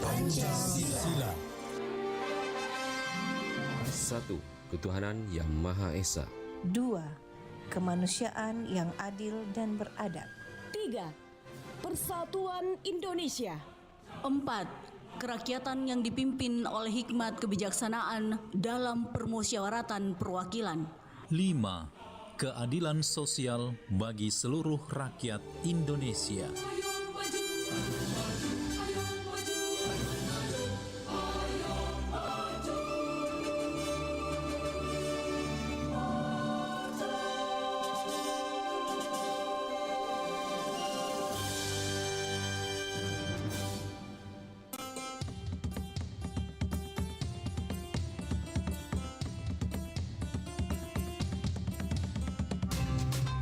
Pancasila. 1. Ketuhanan yang Maha Esa. 2. Kemanusiaan yang adil dan beradab. 3. Persatuan Indonesia. 4. Kerakyatan yang dipimpin oleh hikmat kebijaksanaan dalam permusyawaratan perwakilan. 5. Keadilan sosial bagi seluruh rakyat Indonesia.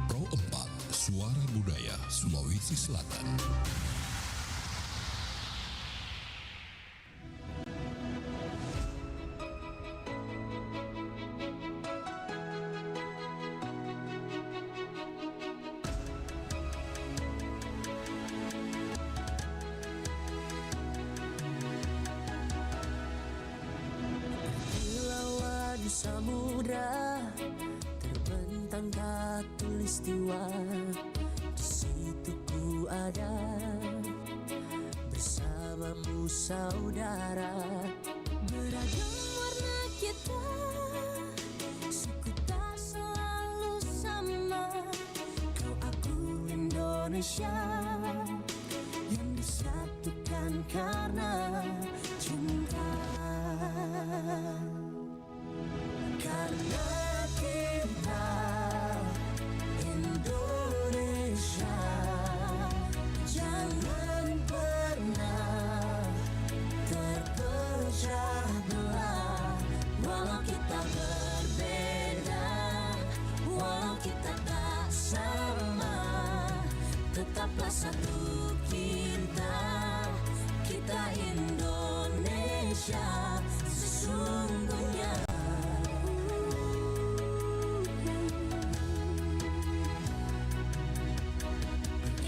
Pro 4 Suara Budaya Sulawesi Selatan. Lawan samudra terbentang khatulistiwa, di situ ku ada bersamamu saudara. Beragam warna kita, suku tak selalu sama. Kau aku Indonesia yang disatukan karena cinta. Karena kita Indonesia, jangan pernah terpecah belah. Walau kita berbeda, walau kita tak sama, tetaplah satu kita, kita Indonesia sesungguhnya.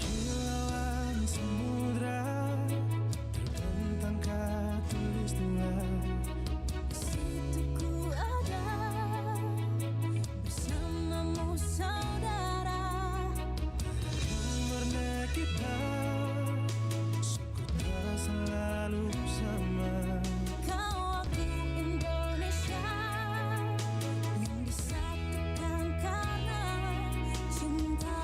Kilauan samudra terbentang khatulistiwa, di situ ku ada bersamamu saudara. Warna kita, suku tak selalu sama. Kau aku Indonesia yang disatukan karena cinta.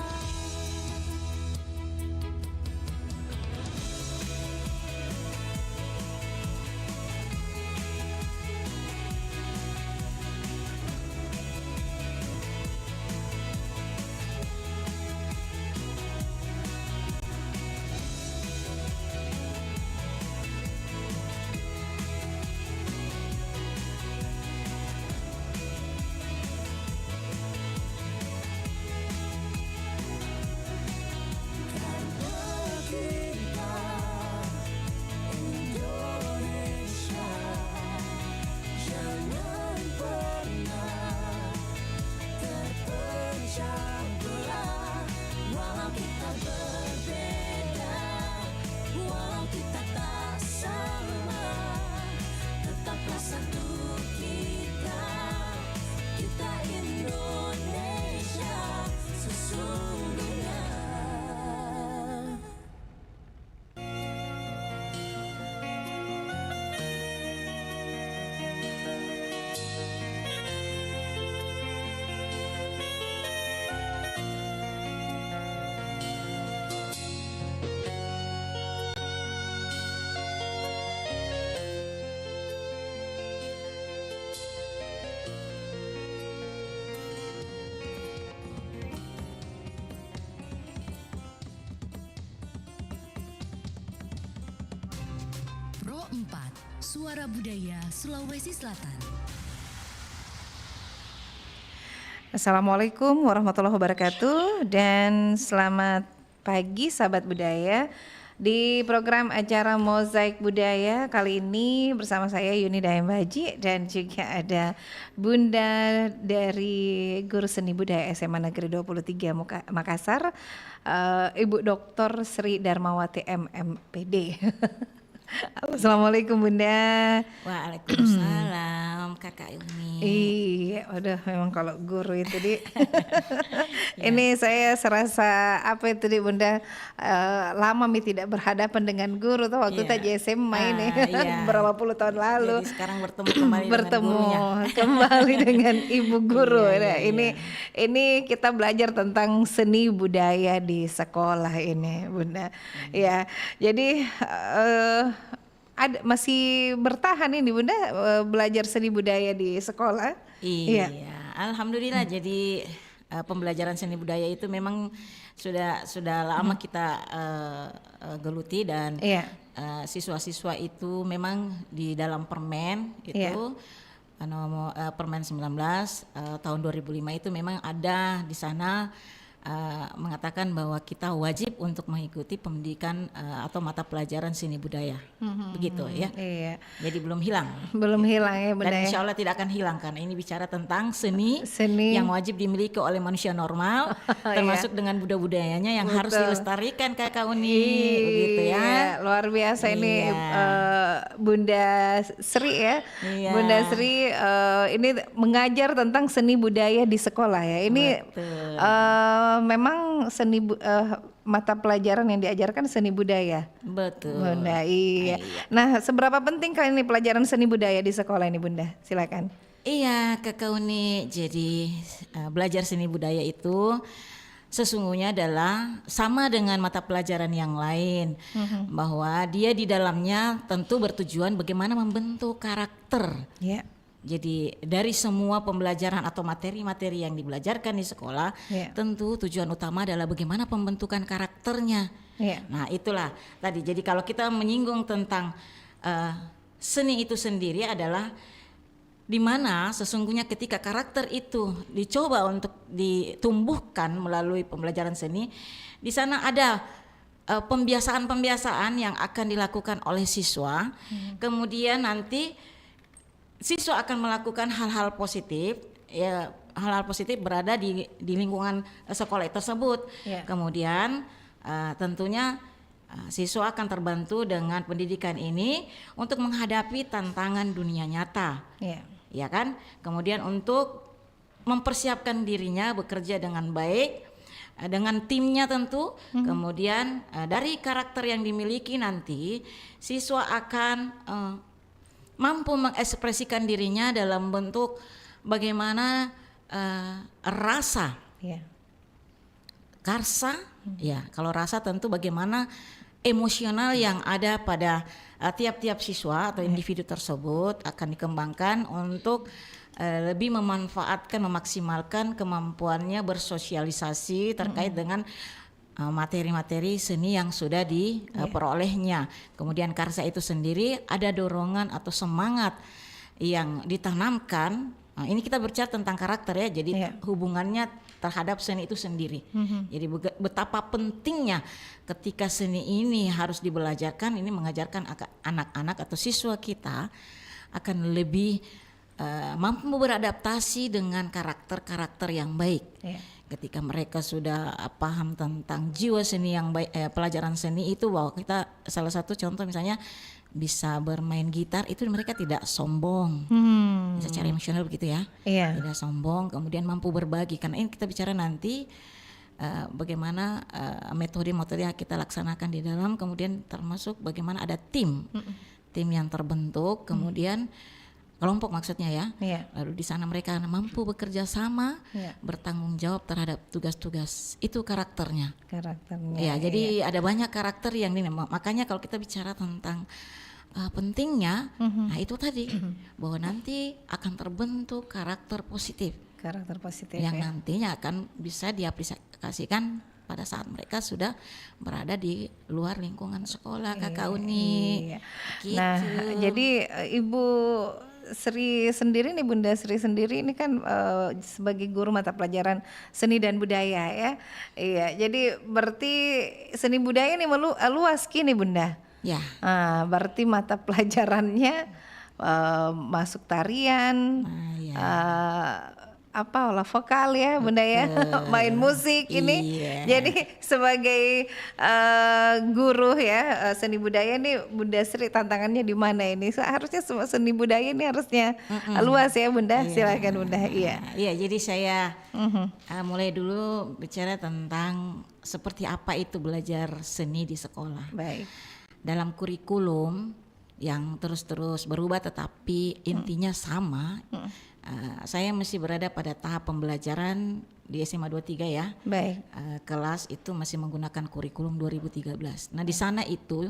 Indonesia, jangan pernah terpecah belah. Walau kita berbeda, walau kita tak sama, tetaplah satu kita, kita Indonesia sesungguhnya. Pro 4 Suara Budaya Sulawesi Selatan. Assalamualaikum warahmatullahi wabarakatuh dan selamat pagi sahabat budaya. di program acara Mozaik Budaya kali ini bersama saya Yuni Daimbaji dan juga ada Bunda dari Guru Seni Budaya SMA Negeri 23 Makassar, Ibu Dr. Sri Darmawati MMPD. Assalamualaikum Bunda. Waalaikumsalam Kakak Yuni. Iya, udah memang kalau guru itu ini saya serasa apa itu Bunda, lama tidak berhadapan dengan guru tuh waktu tadi SMA ini berapa puluh tahun lalu. Jadi sekarang bertemu kembali kembali dengan ibu guru. Ini kita belajar tentang seni budaya di sekolah ini Bunda. Ya, jadi masih bertahan ini Bunda belajar seni budaya di sekolah. Iya. Alhamdulillah. Jadi pembelajaran seni budaya itu memang sudah lama kita geluti dan siswa-siswa itu memang di dalam permen itu Permen 19 tahun 2005 itu memang ada di sana mengatakan bahwa kita wajib untuk mengikuti pendidikan atau mata pelajaran seni budaya, begitu ya. Iya. Jadi belum hilang. Belum hilang ya Bunda. Dan insya Allah tidak akan hilang karena ini bicara tentang seni yang wajib dimiliki oleh manusia normal, termasuk dengan budayanya yang harus dilestarikan Kakak Uni, begitu ya. Luar biasa ini Bunda Sri ya. Bunda Sri ini mengajar tentang seni budaya di sekolah ya. Ini memang seni mata pelajaran yang diajarkan seni budaya. Betul. Bunda, iya. Nah, seberapa penting kali ini pelajaran seni budaya di sekolah ini Bunda? Silakan. Iya, Kakak Uni. Jadi belajar seni budaya itu sesungguhnya adalah sama dengan mata pelajaran yang lain, bahwa dia di dalamnya tentu bertujuan bagaimana membentuk karakter. Jadi dari semua pembelajaran atau materi-materi yang dibelajarkan di sekolah, tentu tujuan utama adalah bagaimana pembentukan karakternya. Nah itulah tadi. Jadi kalau kita menyinggung tentang seni itu sendiri adalah di mana sesungguhnya ketika karakter itu dicoba untuk ditumbuhkan melalui pembelajaran seni, di sana ada pembiasaan-pembiasaan yang akan dilakukan oleh siswa. Kemudian nanti siswa akan melakukan hal-hal positif, ya hal-hal positif berada di lingkungan sekolah tersebut. Kemudian tentunya siswa akan terbantu dengan pendidikan ini untuk menghadapi tantangan dunia nyata, ya kan? Kemudian untuk mempersiapkan dirinya bekerja dengan baik dengan timnya tentu. Kemudian dari karakter yang dimiliki nanti siswa akan mampu mengekspresikan dirinya dalam bentuk bagaimana rasa, karsa, ya kalau rasa tentu bagaimana emosional yang ada pada tiap-tiap siswa atau individu tersebut akan dikembangkan untuk lebih memanfaatkan, memaksimalkan kemampuannya bersosialisasi terkait dengan materi-materi seni yang sudah diperolehnya. Kemudian karsa itu sendiri ada dorongan atau semangat yang ditanamkan. Nah, ini kita berbicara tentang karakter ya, jadi hubungannya terhadap seni itu sendiri. Jadi betapa pentingnya ketika seni ini harus dibelajarkan, ini mengajarkan anak-anak atau siswa kita akan lebih mampu beradaptasi dengan karakter-karakter yang baik. Ketika mereka sudah paham tentang jiwa seni yang baik, pelajaran seni itu bahwa kita salah satu contoh misalnya bisa bermain gitar itu mereka tidak sombong, secara emosional begitu ya, tidak sombong, kemudian mampu berbagi. Karena ini kita bicara nanti bagaimana metode-metode yang kita laksanakan di dalam, kemudian termasuk bagaimana ada tim yang terbentuk, kemudian kelompok maksudnya ya. Lalu di sana mereka mampu bekerja sama, bertanggung jawab terhadap tugas-tugas. Itu karakternya. Jadi ada banyak karakter yang ini. Makanya kalau kita bicara tentang pentingnya, nah itu tadi bahwa nanti akan terbentuk karakter positif. Yang nantinya akan bisa diaplikasikan pada saat mereka sudah berada di luar lingkungan sekolah, Kakak Uni. Gitu. Nah, jadi Ibu Sri sendiri nih, Bunda Sri sendiri ini kan sebagai guru mata pelajaran seni dan budaya ya. Iya, jadi berarti seni budaya ini luas kini Bunda. Ya. Berarti mata pelajarannya masuk tarian, olah vokal ya Bunda ya, main musik ini. Iya. Jadi sebagai guru ya seni budaya ini Bunda Sri tantangannya di mana ini? Harusnya seni budaya ini harusnya luas ya Bunda. Silakan Bunda. Iya. Iya, jadi saya mulai dulu bicara tentang seperti apa itu belajar seni di sekolah. Baik. Dalam kurikulum yang terus-terus berubah tetapi intinya sama. Saya masih berada pada tahap pembelajaran di SMA 23 ya. Baik. Kelas itu masih menggunakan kurikulum 2013. Nah di sana itu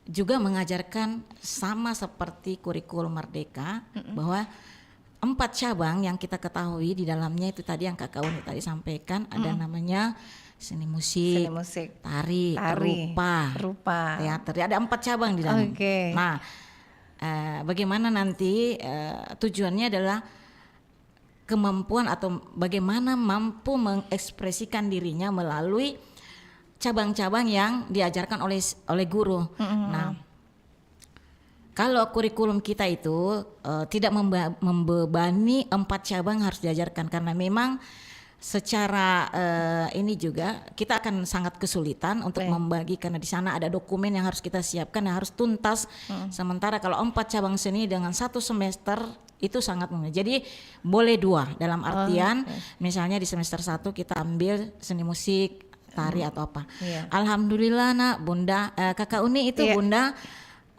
juga mengajarkan sama seperti kurikulum Merdeka bahwa 4 cabang yang kita ketahui di dalamnya itu tadi yang Kakak Uni tadi sampaikan ada namanya seni musik, tari, rupa, teater. Ada 4 cabang di dalam. Okay. Nah, bagaimana nanti tujuannya adalah kemampuan atau bagaimana mampu mengekspresikan dirinya melalui cabang-cabang yang diajarkan oleh guru. Nah, kalau kurikulum kita itu tidak membebani 4 cabang harus diajarkan karena memang secara ini juga kita akan sangat kesulitan untuk membagi karena di sana ada dokumen yang harus kita siapkan yang harus tuntas. Sementara kalau 4 cabang seni dengan 1 semester itu sangat mudah. Jadi boleh 2 dalam artian misalnya di semester 1 kita ambil seni musik, tari atau apa. Alhamdulillah nak Bunda, Kakak Uni itu Bunda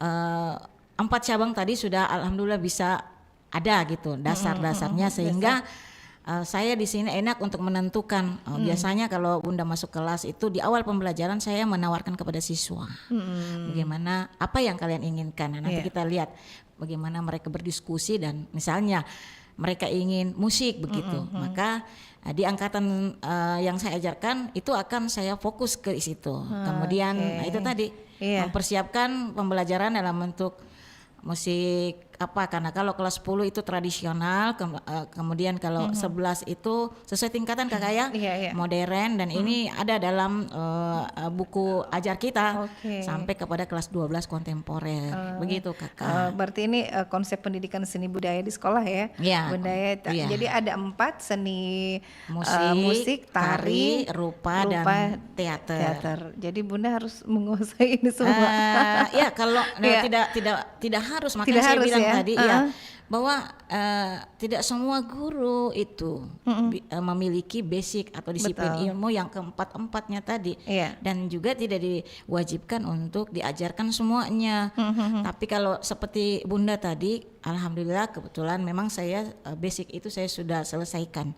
4 cabang tadi sudah alhamdulillah bisa ada gitu dasar-dasarnya sehingga saya di sini enak untuk menentukan. Biasanya kalau Bunda masuk kelas itu di awal pembelajaran saya menawarkan kepada siswa bagaimana apa yang kalian inginkan. Nah, nanti kita lihat bagaimana mereka berdiskusi dan misalnya mereka ingin musik begitu, maka di angkatan yang saya ajarkan itu akan saya fokus ke situ. Kemudian itu tadi mempersiapkan pembelajaran dalam bentuk musik apa karena kalau kelas 10 itu tradisional kemudian kalau 11 itu sesuai tingkatan Kakak ya modern dan ini ada dalam buku ajar kita sampai kepada kelas 12 kontemporer begitu Kakak. Berarti ini konsep pendidikan seni budaya di sekolah ya, Bunda ya. Jadi ada 4 seni musik, tari, rupa dan teater. Jadi Bunda harus menguasai ini semua. Ya kalau tidak harus makanya saya bilang tadi ya bahwa tidak semua guru itu memiliki basic atau disiplin ilmu yang keempat-empatnya tadi dan juga tidak diwajibkan untuk diajarkan semuanya. Tapi kalau seperti Bunda tadi alhamdulillah kebetulan memang saya basic itu saya sudah selesaikan.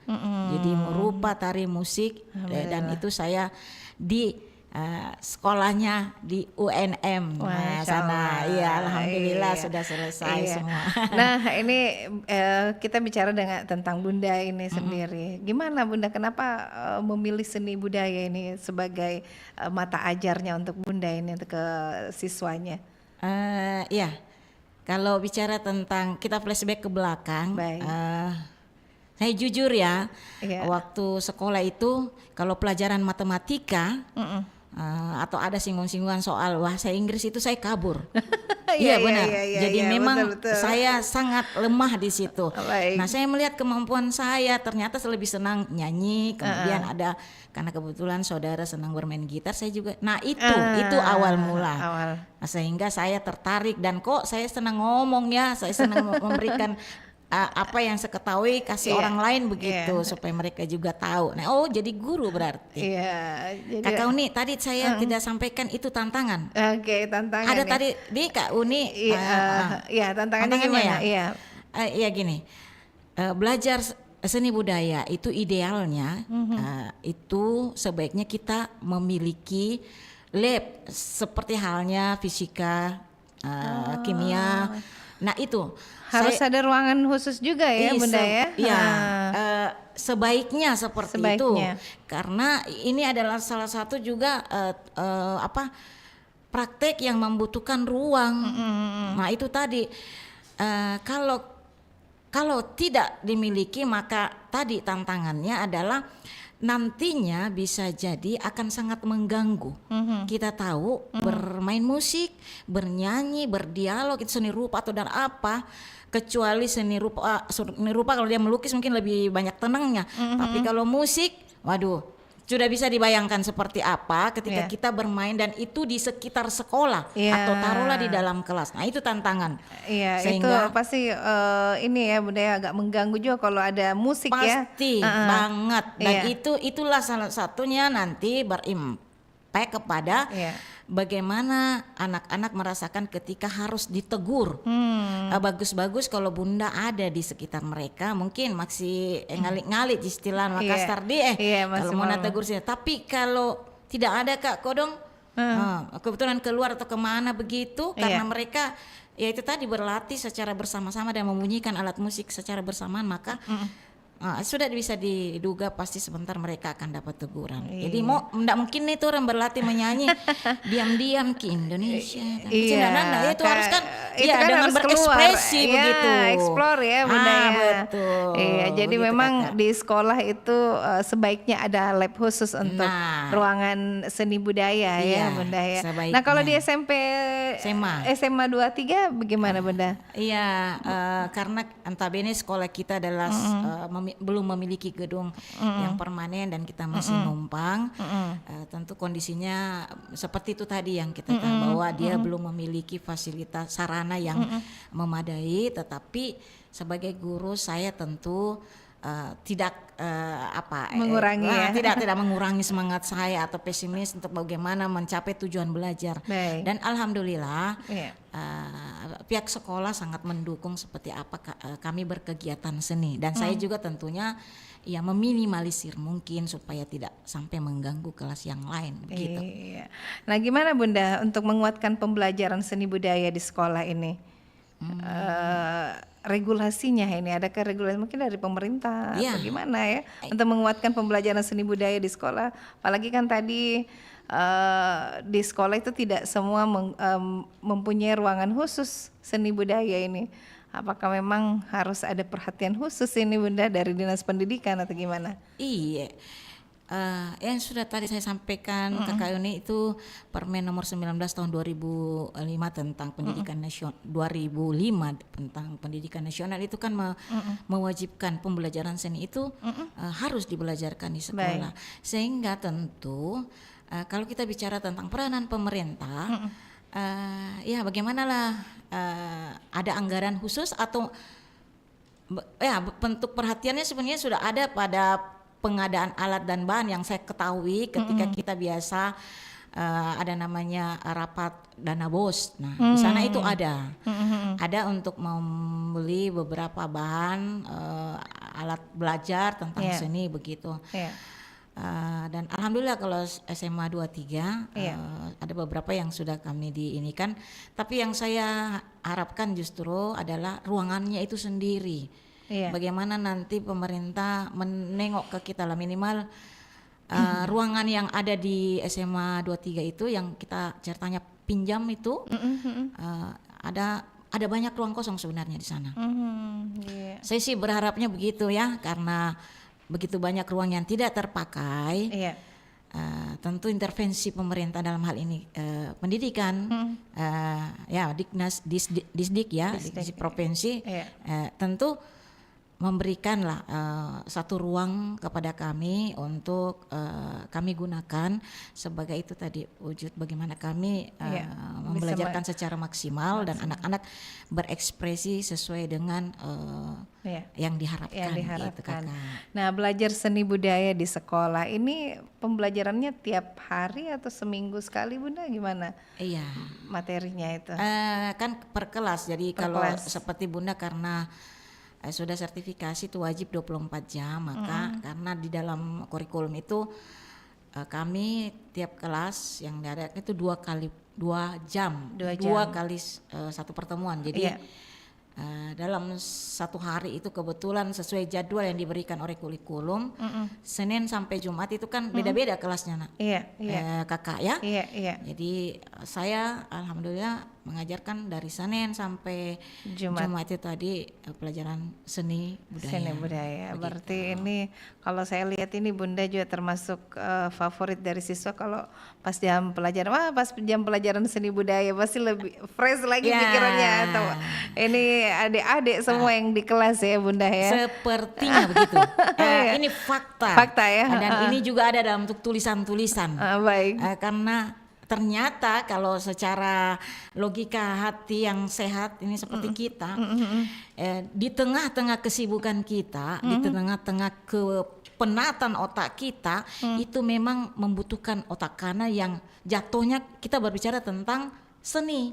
Jadi rupa, tari, musik dan itu saya di sekolahnya di UNM sana. Iya, alhamdulillah sudah selesai semua. Nah, ini kita bicara tentang Bunda ini sendiri. Gimana Bunda, kenapa memilih seni budaya ini sebagai mata ajarnya untuk Bunda ini untuk ke siswanya? Ya, kalau bicara tentang kita flashback ke belakang, saya jujur ya, waktu sekolah itu kalau pelajaran matematika atau ada singgung-singgungan soal bahasa Inggris itu saya kabur. Iya benar. Jadi memang betul. Saya sangat lemah di situ. Nah saya melihat kemampuan saya ternyata lebih senang nyanyi. Kemudian ada karena kebetulan saudara senang bermain gitar, saya juga. Nah itu awal mula. Nah, sehingga saya tertarik dan kok saya senang ngomong ya. Saya senang memberikan apa yang saya ketahui kasih orang lain begitu supaya mereka juga tahu. Nah, jadi guru berarti. Jadi Kakak Uni tadi saya tidak sampaikan itu tantangan. Tantangan. Ada tadi di Kak Uni. Tantangannya gimana? Iya gini. Belajar seni budaya itu idealnya itu sebaiknya kita memiliki lab seperti halnya fisika, kimia. Nah itu harus ada ruangan khusus juga ya Bunda ya. Iya, sebaiknya seperti itu. Karena ini adalah salah satu juga praktek yang membutuhkan ruang. Nah itu tadi Kalau tidak dimiliki, maka tadi tantangannya adalah nantinya bisa jadi akan sangat mengganggu. Kita tahu bermain musik, bernyanyi, berdialog itu seni rupa atau dan apa, kecuali seni rupa kalau dia melukis mungkin lebih banyak tenangnya. Tapi kalau musik, waduh, sudah bisa dibayangkan seperti apa ketika kita bermain dan itu di sekitar sekolah atau taruhlah di dalam kelas. Nah, itu tantangan. Iya, itu Sehingga pasti ini ya Bunda ya, agak mengganggu juga kalau ada musik ya. pasti banget, dan itulah salah satunya nanti berimpact kepada bagaimana anak-anak merasakan ketika harus ditegur. Bagus-bagus kalau Bunda ada di sekitar mereka, mungkin masih ngalit-ngalit istilah Makassar kalau mau tegur sih. Tapi kalau tidak ada Kak Kodong, kebetulan keluar atau kemana begitu, karena mereka ya itu tadi berlatih secara bersama-sama dan membunyikan alat musik secara bersamaan, maka sudah bisa diduga pasti sebentar mereka akan dapat teguran. Jadi enggak mungkin itu orang berlatih menyanyi diam-diam ke Indonesia. Itu harus kan dengan harus berekspresi keluar. begitu. Explore ya Bunda ya. Betul. Iya, jadi Begitu, memang Kakak. di sekolah itu sebaiknya ada lab khusus untuk ruangan seni budaya ya Bunda ya. Sebaiknya. Nah, kalau di SMP SMA 23 bagaimana Bunda? Iya, karena antabene sekolah kita adalah belum memiliki gedung yang permanen dan kita masih numpang. Tentu kondisinya seperti itu tadi yang kita tahu bahwa dia belum memiliki fasilitas sarana yang memadai. Tetapi sebagai guru saya tentu tidak mengurangi tidak mengurangi semangat saya atau pesimis untuk bagaimana mencapai tujuan belajar. Dan alhamdulillah pihak sekolah sangat mendukung seperti apa kami berkegiatan seni, dan saya juga tentunya ya meminimalisir mungkin supaya tidak sampai mengganggu kelas yang lain begitu. Iya. Nah, gimana Bunda untuk menguatkan pembelajaran seni budaya di sekolah ini? Regulasinya ini, adakah regulasi mungkin dari pemerintah atau gimana ya untuk menguatkan pembelajaran seni budaya di sekolah? Apalagi kan tadi di sekolah itu tidak semua mempunyai ruangan khusus seni budaya ini. Apakah memang harus ada perhatian khusus ini Bunda dari Dinas Pendidikan atau gimana? Iya. Yang sudah tadi saya sampaikan Kakak Yuni itu Permen nomor 19 tahun 2005 tentang pendidikan nasional, 2005 tentang pendidikan nasional itu kan mewajibkan pembelajaran seni itu harus dibelajarkan di sekolah. Sehingga tentu kalau kita bicara tentang peranan pemerintah, ya bagaimanalah ada anggaran khusus atau ya bentuk perhatiannya sebenarnya sudah ada pada pengadaan alat dan bahan yang saya ketahui ketika kita biasa ada namanya rapat dana BOS. Nah, di sana itu ada untuk membeli beberapa bahan alat belajar tentang seni begitu. Dan alhamdulillah kalau SMA 23 ada beberapa yang sudah kami diinikan, tapi yang saya harapkan justru adalah ruangannya itu sendiri. Bagaimana nanti pemerintah menengok ke kita lah, minimal ruangan yang ada di SMA 23 itu yang kita ceritanya pinjam itu ada banyak ruang kosong sebenarnya di sana. Saya sih berharapnya begitu ya, karena begitu banyak ruang yang tidak terpakai. Tentu intervensi pemerintah dalam hal ini pendidikan, ya Disdik ya, di provinsi, tentu memberikanlah satu ruang kepada kami untuk kami gunakan sebagai itu tadi wujud bagaimana kami membelajarkan secara maksimal dan anak-anak berekspresi sesuai dengan yang diharapkan. Gitu, Nah, belajar seni budaya di sekolah ini pembelajarannya tiap hari atau seminggu sekali Bunda, gimana? Iya. Materinya itu? Kan per kelas, jadi kalau seperti Bunda karena sudah sertifikasi itu wajib 24 jam, maka karena di dalam kurikulum itu kami tiap kelas yang ada itu 2 jam. Satu pertemuan. Jadi dalam satu hari itu kebetulan sesuai jadwal yang diberikan oleh kurikulum, Senin sampai Jumat itu kan beda-beda kelasnya, Kakak ya. Jadi saya alhamdulillah mengajarkan dari Senin sampai Jumat. Jumat itu tadi pelajaran seni budaya. Seni budaya. Begitu. Berarti ini kalau saya lihat ini Bunda juga termasuk favorit dari siswa kalau pas jam pelajaran. Wah, pas jam pelajaran seni budaya pasti lebih fresh lagi Ya. pikirannya. Atau ini adik-adik semua yang di kelas ya Bunda ya. Sepertinya begitu. Ini fakta. Fakta ya. Dan ini juga ada dalam bentuk tulisan-tulisan. Baik. Karena ternyata kalau secara logika hati yang sehat ini seperti kita, di tengah-tengah kesibukan kita, di tengah-tengah kepenatan otak kita, itu memang membutuhkan otak kanan yang jatuhnya kita berbicara tentang seni.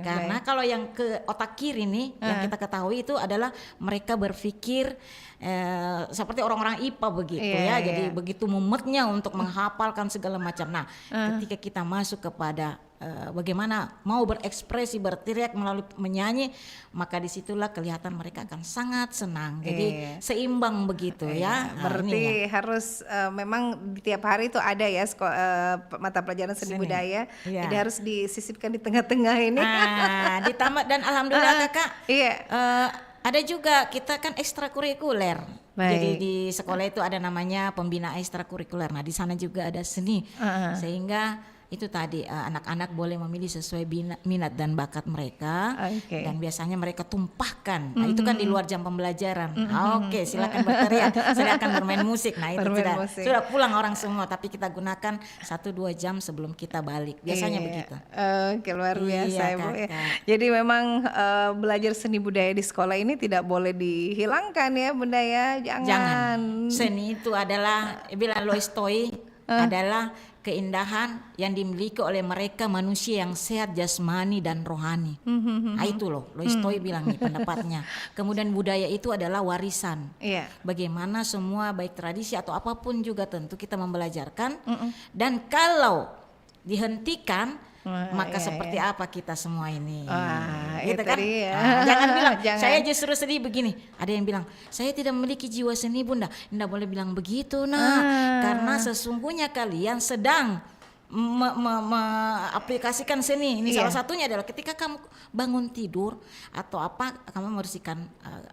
Karena Baik. kalau yang ke otak kiri nih yang kita ketahui itu adalah mereka berpikir seperti orang-orang IPA begitu Iya, ya. Jadi iya. begitu mumetnya untuk menghafalkan segala macam. Nah, ketika kita masuk kepada bagaimana mau berekspresi, berteriak melalui menyanyi, maka disitulah kelihatan mereka akan sangat senang. Jadi seimbang begitu ya. Nah, Berarti ini ya. harus memang di tiap hari itu ada ya mata pelajaran seni budaya. Iya. Jadi harus disisipkan di tengah-tengah ini. Ditambah dan alhamdulillah kakak. Iya. Ada juga kita kan ekstrakurikuler. Baik. Jadi di sekolah itu ada namanya pembina ekstrakurikuler. Nah di sana juga ada seni, sehingga itu tadi anak-anak boleh memilih sesuai minat dan bakat mereka. Oke. Dan biasanya mereka tumpahkan. Nah itu kan di luar jam pembelajaran. Oke, silakan berteriak. Saya akan bermain musik. Nah itu Bermain musik. sudah pulang orang semua. Tapi kita gunakan 1-2 jam sebelum kita balik. Biasanya Iya. begitu. Oke, luar biasa Iya, ya Bu ya. Kakak. Jadi memang belajar seni budaya di sekolah ini tidak boleh dihilangkan ya Bunda ya. Jangan. Seni itu adalah bilang Lois Toy adalah keindahan yang dimiliki oleh mereka manusia yang sehat jasmani dan rohani. Nah itu loh Lois Toy bilang nih pendapatnya. Kemudian budaya itu adalah warisan. Iya. Bagaimana semua baik tradisi atau apapun juga tentu kita membelajarkan. Dan kalau dihentikan maka iya, seperti iya. apa kita semua ini? Wah, Gitu itu kan? dia. Jangan bilang Jangan. saya justru sedih begini. Ada yang bilang saya tidak memiliki jiwa seni Bunda. Tidak boleh bilang begitu karena sesungguhnya kalian sedang aplikasikan seni. Ini Iya. salah satunya adalah ketika kamu bangun tidur atau apa kamu membersihkan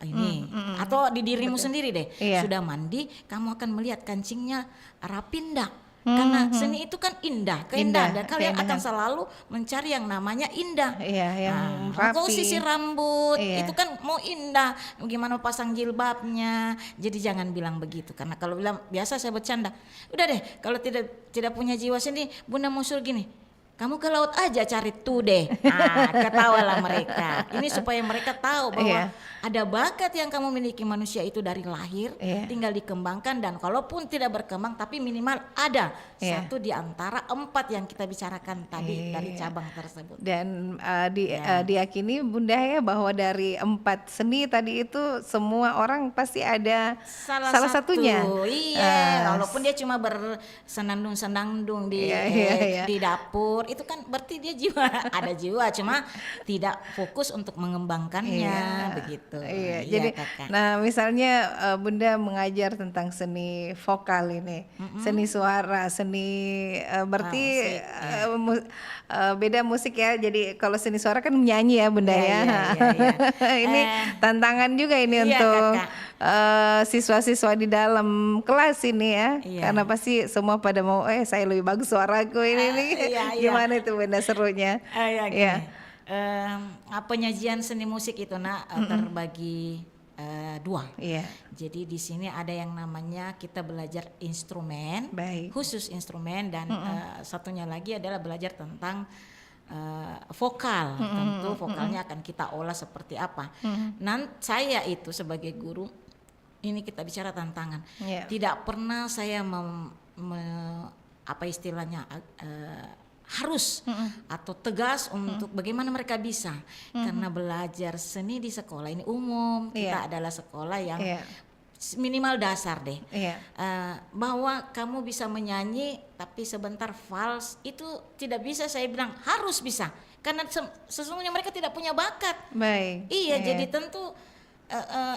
ini atau di dirimu sendiri deh. Iya. Sudah mandi, kamu akan melihat kancingnya rapi ndak? Karena seni itu kan indah, keindahan, dan kalian akan selalu mencari yang namanya indah. Iya, yang Kau rapi. sisir rambut, Iya. itu kan mau indah. Gimana pasang jilbabnya? Jadi jangan bilang begitu. Karena kalau bilang biasa saya bercanda. Udah deh, kalau tidak punya jiwa seni, Bunda mau suruh gini. Kamu ke laut aja cari tuh deh. Ketawalah mereka. Ini supaya mereka tahu bahwa Iya. ada bakat yang kamu miliki manusia itu dari lahir, Iya. tinggal dikembangkan, dan kalaupun tidak berkembang tapi minimal ada Iya. satu di antara 4 yang kita bicarakan tadi dari Iya. cabang tersebut. Dan Ya. diyakini Bunda ya bahwa dari 4 seni tadi itu semua orang pasti ada salah satunya. Iya, walaupun dia cuma bersenandung-senandung di Iya. di dapur, itu kan berarti dia jiwa ada jiwa, cuma tidak fokus untuk mengembangkannya begitu. Iya, jadi Kakak. nah misalnya Bunda mengajar tentang seni vokal ini, seni suara, seni berarti beda musik ya. Jadi kalau seni suara kan menyanyi ya Bunda Iya, ya. iya, iya. Ini tantangan juga ini Iya, untuk Kakak. siswa-siswa di dalam kelas ini ya. Iya. Karena pasti semua pada mau saya lebih bagus suaraku ini nih. iya, iya. Gimana itu Bunda serunya? Ya, gini. Iya. Penyajian seni musik itu terbagi 2. Iya. Jadi di sini ada yang namanya kita belajar instrumen, Baik. khusus instrumen, dan satunya lagi adalah belajar tentang vokal. Tentu vokalnya akan kita olah seperti apa. Saya itu sebagai guru, ini kita bicara tantangan. Iya. Tidak pernah saya apa istilahnya harus atau tegas untuk bagaimana mereka bisa, karena belajar seni di sekolah ini umum, kita adalah sekolah yang minimal dasar deh. Iya. Bahwa kamu bisa menyanyi tapi sebentar vals itu tidak bisa saya bilang harus bisa, karena sesungguhnya mereka tidak punya bakat. Baik. Iya, jadi tentu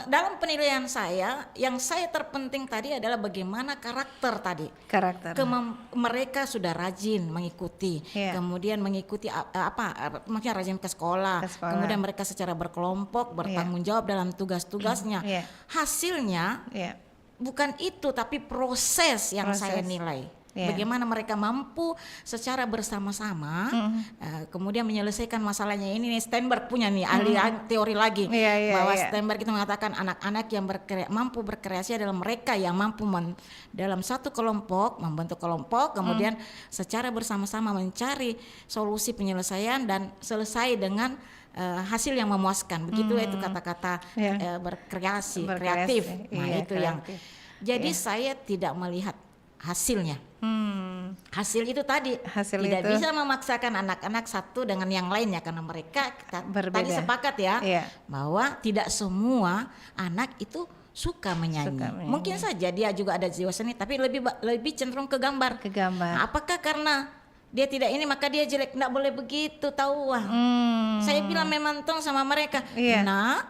dalam penilaian saya, yang saya terpenting tadi adalah bagaimana karakter tadi. Karakter. Mereka sudah rajin mengikuti, kemudian mengikuti maksudnya rajin ke sekolah, kemudian mereka secara berkelompok bertanggung jawab dalam tugas-tugasnya. Hasilnya bukan itu, tapi proses yang saya nilai. Bagaimana mereka mampu secara bersama-sama kemudian menyelesaikan masalahnya. Ini nih Steinberg punya nih ahli teori lagi bahwa Steinberg itu mengatakan anak-anak yang mampu berkreasi adalah mereka yang mampu dalam satu kelompok membentuk kelompok, kemudian secara bersama-sama mencari solusi penyelesaian dan selesai dengan hasil yang memuaskan. Begitu itu kata-kata berkreasi, kreatif. Nah itu yang jadi saya tidak melihat hasilnya. Hasil itu tadi tidak bisa memaksakan anak-anak satu dengan yang lainnya, karena mereka tadi sepakat bahwa tidak semua anak itu suka menyanyi. Mungkin saja dia juga ada jiwa seni, tapi lebih cenderung ke gambar. Nah, apakah karena dia tidak ini maka dia jelek? Nggak boleh begitu, tahu. Saya bilang memang sama mereka. Nah,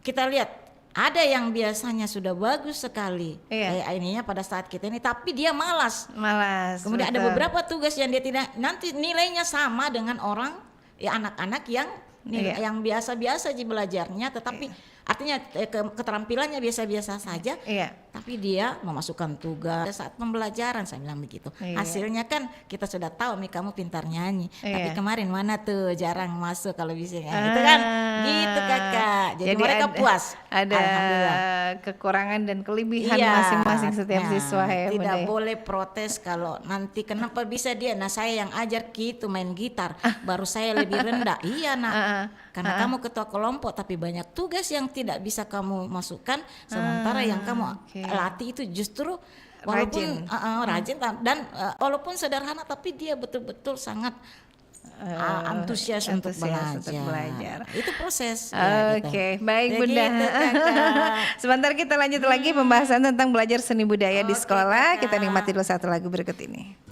kita lihat. Ada yang biasanya sudah bagus sekali ininya pada saat kita ini, tapi dia malas. Kemudian ada beberapa tugas yang dia tidak, nanti nilainya sama dengan orang anak-anak yang biasa-biasa aja belajarnya, tetapi artinya keterampilannya biasa-biasa saja, tapi dia memasukkan tugas saat pembelajaran. Saya bilang begitu. Hasilnya kan kita sudah tahu nih kamu pintar nyanyi, tapi kemarin mana tuh jarang masuk kalau bisa itu kan gitu kakak. Jadi mereka puas. Ada kekurangan dan kelebihan masing-masing setiap siswa ya. Tidak boleh protes kalau nanti kenapa bisa dia. Nah saya yang ajar gitu main gitar, baru saya lebih rendah. Iya nak, karena kamu ketua kelompok tapi banyak tugas yang tidak bisa kamu masukkan, sementara yang kamu latih itu justru walaupun rajin dan walaupun sederhana, tapi dia betul-betul sangat antusias untuk belajar. Itu proses. Oke, baik Bunda. Gitu, Sebentar kita lanjut lagi pembahasan tentang belajar seni budaya di sekolah. Kita nikmati dulu satu lagu berikut ini.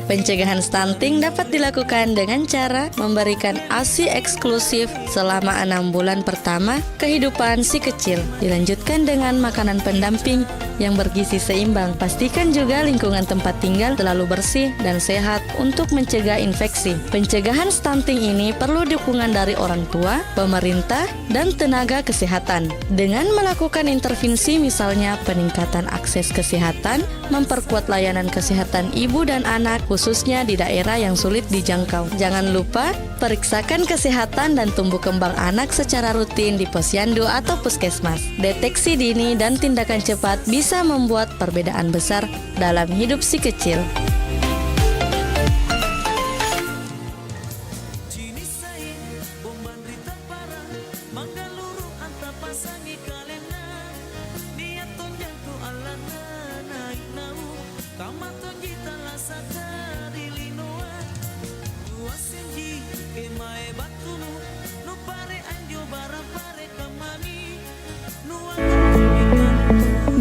Pencegahan stunting dapat dilakukan dengan cara memberikan ASI eksklusif selama 6 bulan pertama kehidupan si kecil. Dilanjutkan dengan makanan pendamping yang bergizi seimbang. Pastikan juga lingkungan tempat tinggal selalu bersih dan sehat untuk mencegah infeksi. Pencegahan stunting ini perlu dukungan dari orang tua, pemerintah, dan tenaga kesehatan. Dengan melakukan intervensi misalnya peningkatan akses kesehatan, memperkuat layanan kesehatan ibu dan anak khususnya di daerah yang sulit dijangkau. Jangan lupa periksakan kesehatan dan tumbuh kembang anak secara rutin di posyandu atau puskesmas. Deteksi dini dan tindakan cepat bisa membuat perbedaan besar dalam hidup si kecil.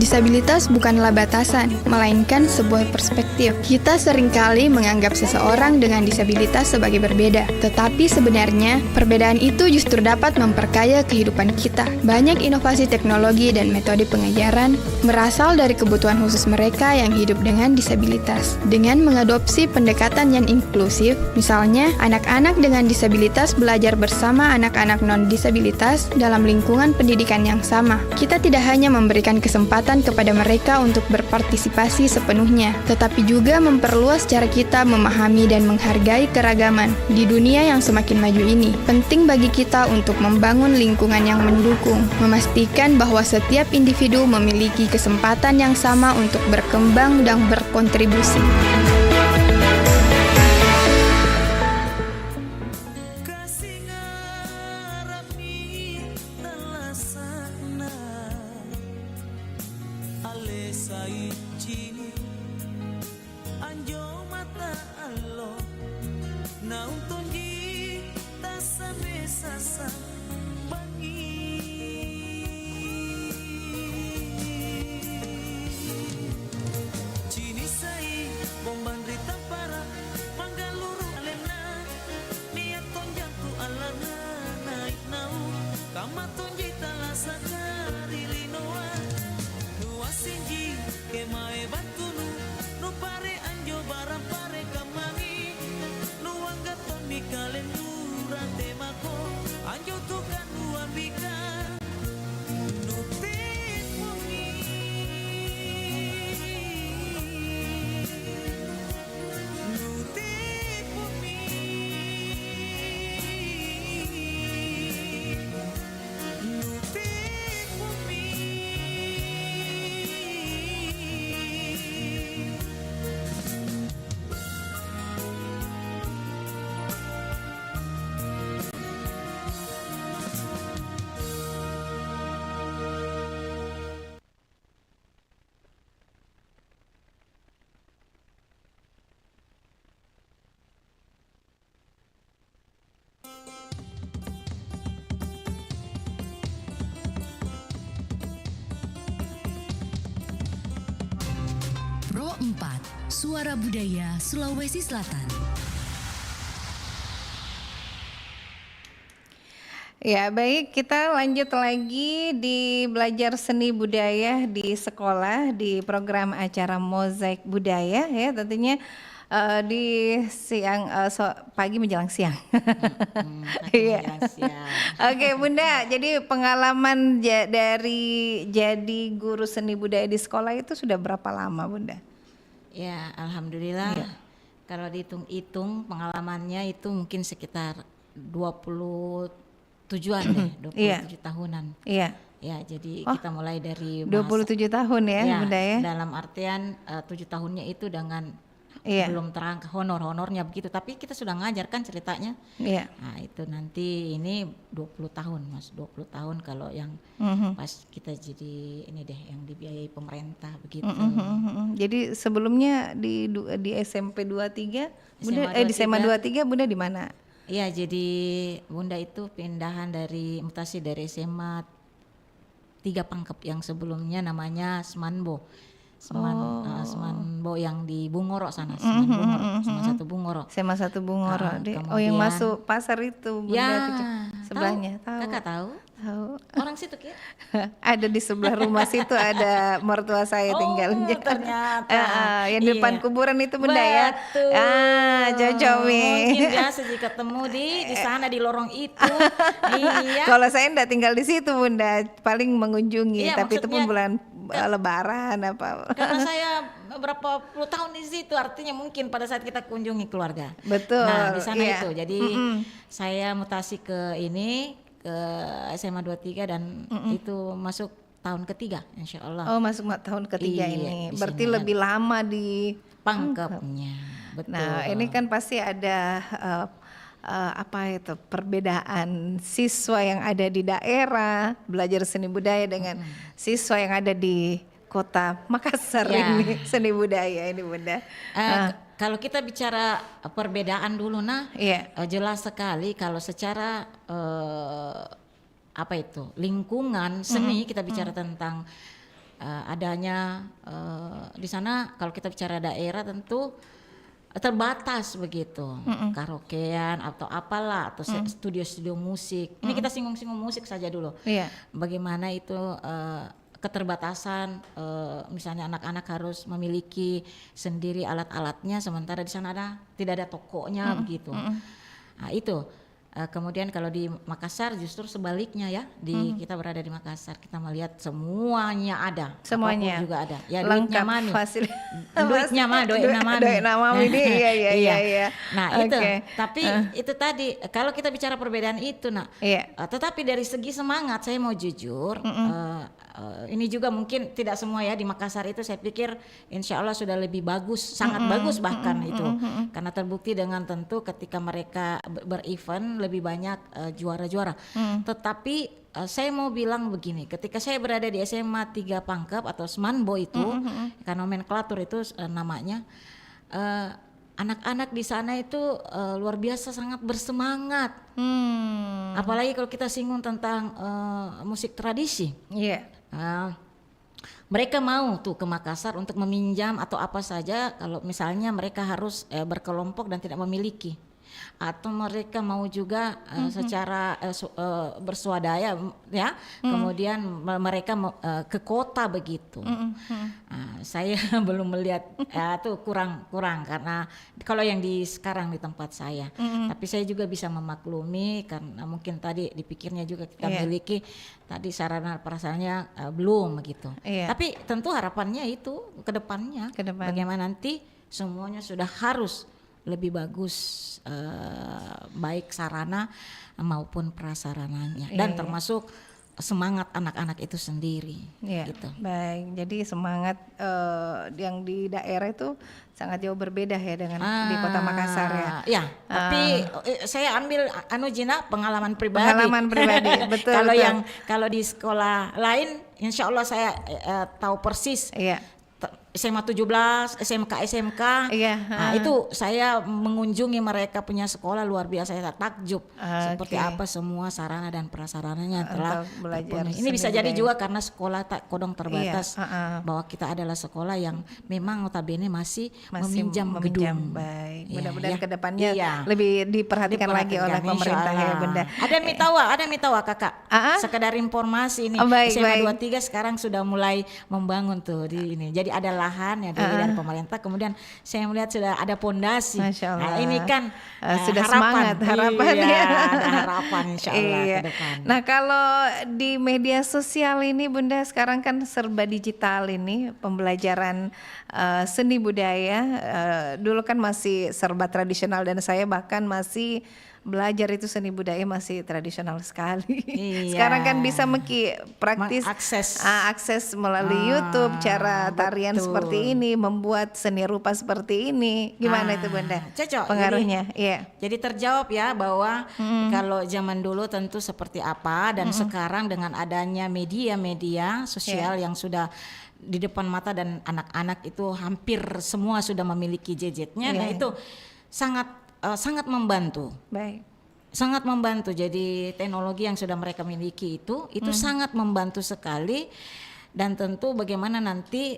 Disabilitas bukanlah batasan, melainkan sebuah perspektif. Kita seringkali menganggap seseorang dengan disabilitas sebagai berbeda, tetapi sebenarnya perbedaan itu justru dapat memperkaya kehidupan kita. Banyak inovasi teknologi dan metode pengajaran berasal dari kebutuhan khusus mereka yang hidup dengan disabilitas. Dengan mengadopsi pendekatan yang inklusif, misalnya anak-anak dengan disabilitas belajar bersama anak-anak non-disabilitas dalam lingkungan pendidikan yang sama. Kita tidak hanya memberikan kesempatan kesempatan kepada mereka untuk berpartisipasi sepenuhnya, tetapi juga memperluas cara kita memahami dan menghargai keragaman. Di dunia yang semakin maju ini, penting bagi kita untuk membangun lingkungan yang mendukung, memastikan bahwa setiap individu memiliki kesempatan yang sama untuk berkembang dan berkontribusi. Pro 4, Suara Budaya Sulawesi Selatan. Ya, baik, kita lanjut lagi di belajar seni budaya di sekolah di program acara Mozaik Budaya ya, tentunya di siang pagi menjelang siang. Iya. Oke, Bunda, jadi pengalaman dari jadi guru seni budaya di sekolah itu sudah berapa lama, Bunda? Ya, alhamdulillah. Ya. Kalau dihitung-hitung pengalamannya itu mungkin sekitar 27-an deh, 27 tahunan. Iya. Ya, jadi kita mulai dari 27 tahun ya, Bunda ya. Dalam artian 7 tahunnya itu dengan belum terangkat honornya begitu, tapi kita sudah ngajarkan ceritanya. Iya. Nah, itu nanti ini 20 tahun, Mas. 20 tahun kalau yang pas kita jadi ini deh yang dibiayai pemerintah begitu. Jadi sebelumnya di SMP 23, Bunda di SMA 23 Bunda di mana? Iya, jadi Bunda itu pindahan mutasi dari SMA 3 Pangkep yang sebelumnya namanya Semanbo. Semanbo yang di Bungoro sana, SMA 1 Bungoro. SMA 1 Bungoro. Oh, yang masuk pasar itu, Bunda, ya, sebelahnya. Tahu. Kakak tahu? Tahu. Orang situ Ki? Ada di sebelah rumah situ, ada mertua saya tinggalnya. Ternyata. Yang di depan kuburan itu, Bunda ya. Cocok nih. Mungkin biasa jika ketemu di sana di lorong itu. Iya. Kalau saya enggak tinggal di situ, Bunda, paling mengunjungi, Iya, tapi itu pun bulan Lebaran apa. Karena saya berapa puluh tahun di situ, artinya mungkin pada saat kita kunjungi keluarga. Betul. Nah, di sana itu. Jadi saya mutasi ke SMA 23 dan itu masuk tahun ketiga, insya Allah. Oh, masuk tahun ketiga ini. Berarti lebih lama di Pangkepnya. Betul. Nah, ini kan pasti ada perbedaan siswa yang ada di daerah belajar seni budaya dengan siswa yang ada di kota Makassar ini seni budaya ini, Bunda. Kalau kita bicara perbedaan dulu, jelas sekali kalau secara lingkungan seni kita bicara tentang adanya di sana. Kalau kita bicara daerah tentu terbatas begitu, karaokean atau apalah atau studio musik. Ini kita singgung-singgung musik saja dulu. Bagaimana itu keterbatasan, misalnya anak-anak harus memiliki sendiri alat-alatnya, sementara di sana tidak ada tokonya begitu. Nah, itu Kemudian kalau di Makassar justru sebaliknya ya, kita berada di Makassar, kita melihat semuanya ada, Semuanya apapun juga ada. Ya lengkap duitnya mah duitnya mah doa nama ini iya. Nah itu, Oke. tapi itu tadi kalau kita bicara perbedaan itu, tetapi dari segi semangat saya mau jujur, ini juga mungkin tidak semua ya di Makassar itu saya pikir insya Allah sudah lebih bagus, sangat bagus bahkan itu, karena terbukti dengan tentu ketika mereka berevent lebih banyak juara-juara. Tetapi saya mau bilang begini, ketika saya berada di SMA 3 Pangkep atau Semanbo itu, kan nomenklatur itu namanya, anak-anak di sana itu luar biasa sangat bersemangat. Apalagi kalau kita singgung tentang musik tradisi. Mereka mau tuh ke Makassar untuk meminjam atau apa saja kalau misalnya mereka harus berkelompok dan tidak memiliki. Atau mereka mau juga secara berswadaya ya, kemudian mereka ke kota begitu. Saya belum melihat tuh kurang karena kalau yang sekarang di tempat saya, tapi saya juga bisa memaklumi karena mungkin tadi dipikirnya juga kita miliki tadi sarana prasarannya belum begitu. Tapi tentu harapannya itu ke depannya bagaimana nanti semuanya sudah harus lebih bagus, baik sarana maupun prasarananya, dan termasuk semangat anak-anak itu sendiri. Gitu. Baik, jadi semangat yang di daerah itu sangat jauh berbeda ya dengan di Kota Makassar ya. Ya, tapi saya ambil pengalaman pribadi. Betul. Kalau di sekolah lain, insya Allah saya tahu persis. SMA 17, SMK, nah, itu saya mengunjungi mereka punya sekolah luar biasa, saya takjub seperti apa semua sarana dan prasarananya telah belajar. Ini bisa jadi juga karena sekolah tak kodong terbatas, bahwa kita adalah sekolah yang memang notabene masih meminjam gedung. Baik, mudah-mudahan kedepannya lebih diperhatikan lagi oleh pemerintah ya Bunda. Ada mitawa kakak, sekedar informasi ini, SMA 23 sekarang sudah mulai membangun tuh di ini, jadi ada lahan ya dari pemerintah, kemudian saya melihat sudah ada pondasi. Nah, ini kan sudah harapan ya. Ada harapan insya Allah ke depan. Nah, kalau di media sosial ini Bunda sekarang kan serba digital ini pembelajaran seni budaya, dulu kan masih serba tradisional dan saya bahkan masih belajar itu seni budaya masih tradisional sekali. Sekarang kan bisa praktis akses melalui YouTube cara tarian seperti ini, membuat seni rupa seperti ini. Gimana itu Bunda? Cocok. Pengaruhnya. Jadi terjawab ya bahwa kalau zaman dulu tentu seperti apa dan sekarang dengan adanya media-media sosial yang sudah di depan mata dan anak-anak itu hampir semua sudah memiliki gadgetnya, nah itu sangat membantu. Baik. Sangat membantu. Jadi teknologi yang sudah mereka miliki itu sangat membantu sekali. Dan tentu bagaimana nanti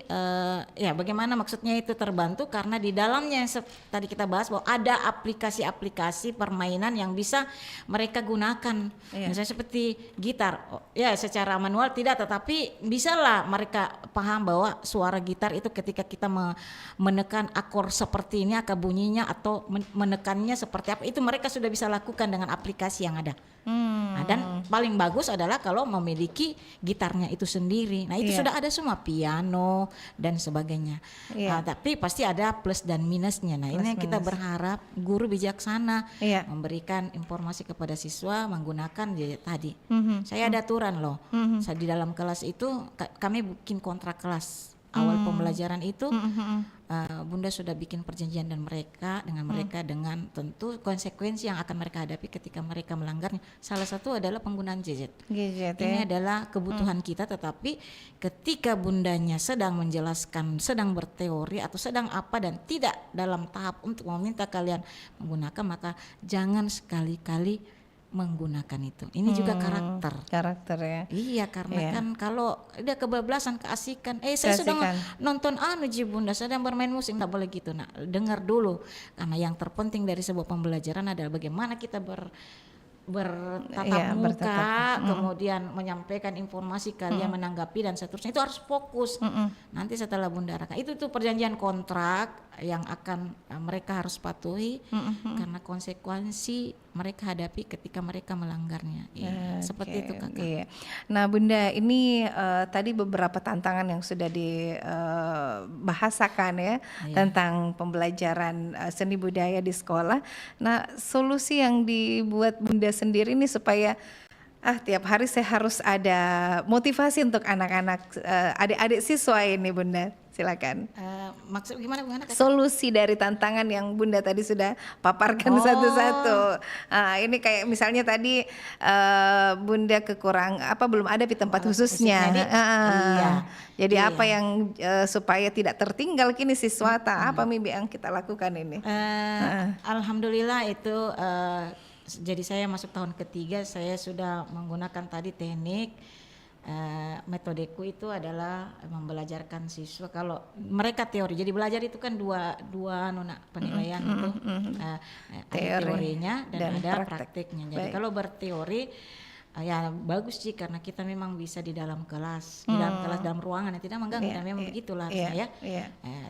bagaimana maksudnya itu terbantu karena di dalamnya yang tadi kita bahas bahwa ada aplikasi-aplikasi permainan yang bisa mereka gunakan. Misalnya seperti gitar, secara manual tidak, tetapi bisalah mereka paham bahwa suara gitar itu ketika kita menekan akor seperti ini akan bunyinya atau menekannya seperti apa, itu mereka sudah bisa lakukan dengan aplikasi yang ada. Nah, dan paling bagus adalah kalau memiliki gitarnya itu sendiri. Nah, itu sudah ada semua, piano dan sebagainya. Nah, tapi pasti ada plus dan minusnya. Nah, ini yang kita berharap guru bijaksana memberikan informasi kepada siswa menggunakan tadi. Saya ada aturan loh. Saya di dalam kelas itu kami bikin kontrak kelas. Awal pembelajaran itu Bunda sudah bikin perjanjian dengan mereka dengan tentu konsekuensi yang akan mereka hadapi ketika mereka melanggarnya. Salah satu adalah penggunaan gadget. Ini adalah kebutuhan kita, tetapi ketika Bundanya sedang menjelaskan, sedang berteori atau sedang apa dan tidak dalam tahap untuk meminta kalian menggunakan, maka jangan sekali-kali menggunakan itu. Ini juga karakter ya. Iya, karena kan kalau dia kebablasan, keasikan. Saya sedang nonton Bunda sedang bermain musik, enggak boleh gitu. Nah, dengar dulu. Karena yang terpenting dari sebuah pembelajaran adalah bagaimana kita bertatap muka, kemudian menyampaikan informasi, kalian menanggapi dan seterusnya. Itu harus fokus. Nanti setelah Bunda Raka itu tuh perjanjian kontrak yang akan mereka harus patuhi karena konsekuensi mereka hadapi ketika mereka melanggarnya. Ya, seperti itu Kakak. Iya. Nah Bunda, ini tadi beberapa tantangan yang sudah dibahasakan ya tentang pembelajaran seni budaya di sekolah. Nah solusi yang dibuat Bunda sendiri ini supaya tiap hari saya harus ada motivasi untuk anak-anak, adik-adik siswa ini Bunda. Silakan. Maksud gimana Kakak? Solusi dari tantangan yang Bunda tadi sudah paparkan satu-satu. Ini kayak misalnya tadi Bunda belum ada di tempat khususnya. Jadi apa yang supaya tidak tertinggal kini siswa apa mimpi yang kita lakukan ini? Alhamdulillah itu jadi saya masuk tahun ketiga, saya sudah menggunakan tadi teknik. Metodeku itu adalah membelajarkan siswa kalau mereka teori. Jadi belajar itu kan dua penilaian itu teorinya dan ada prakteknya. Jadi kalau berteori ya bagus sih karena kita memang bisa di dalam kelas, dalam ruangan yang tidak mengganggu dan memang begitulah ya.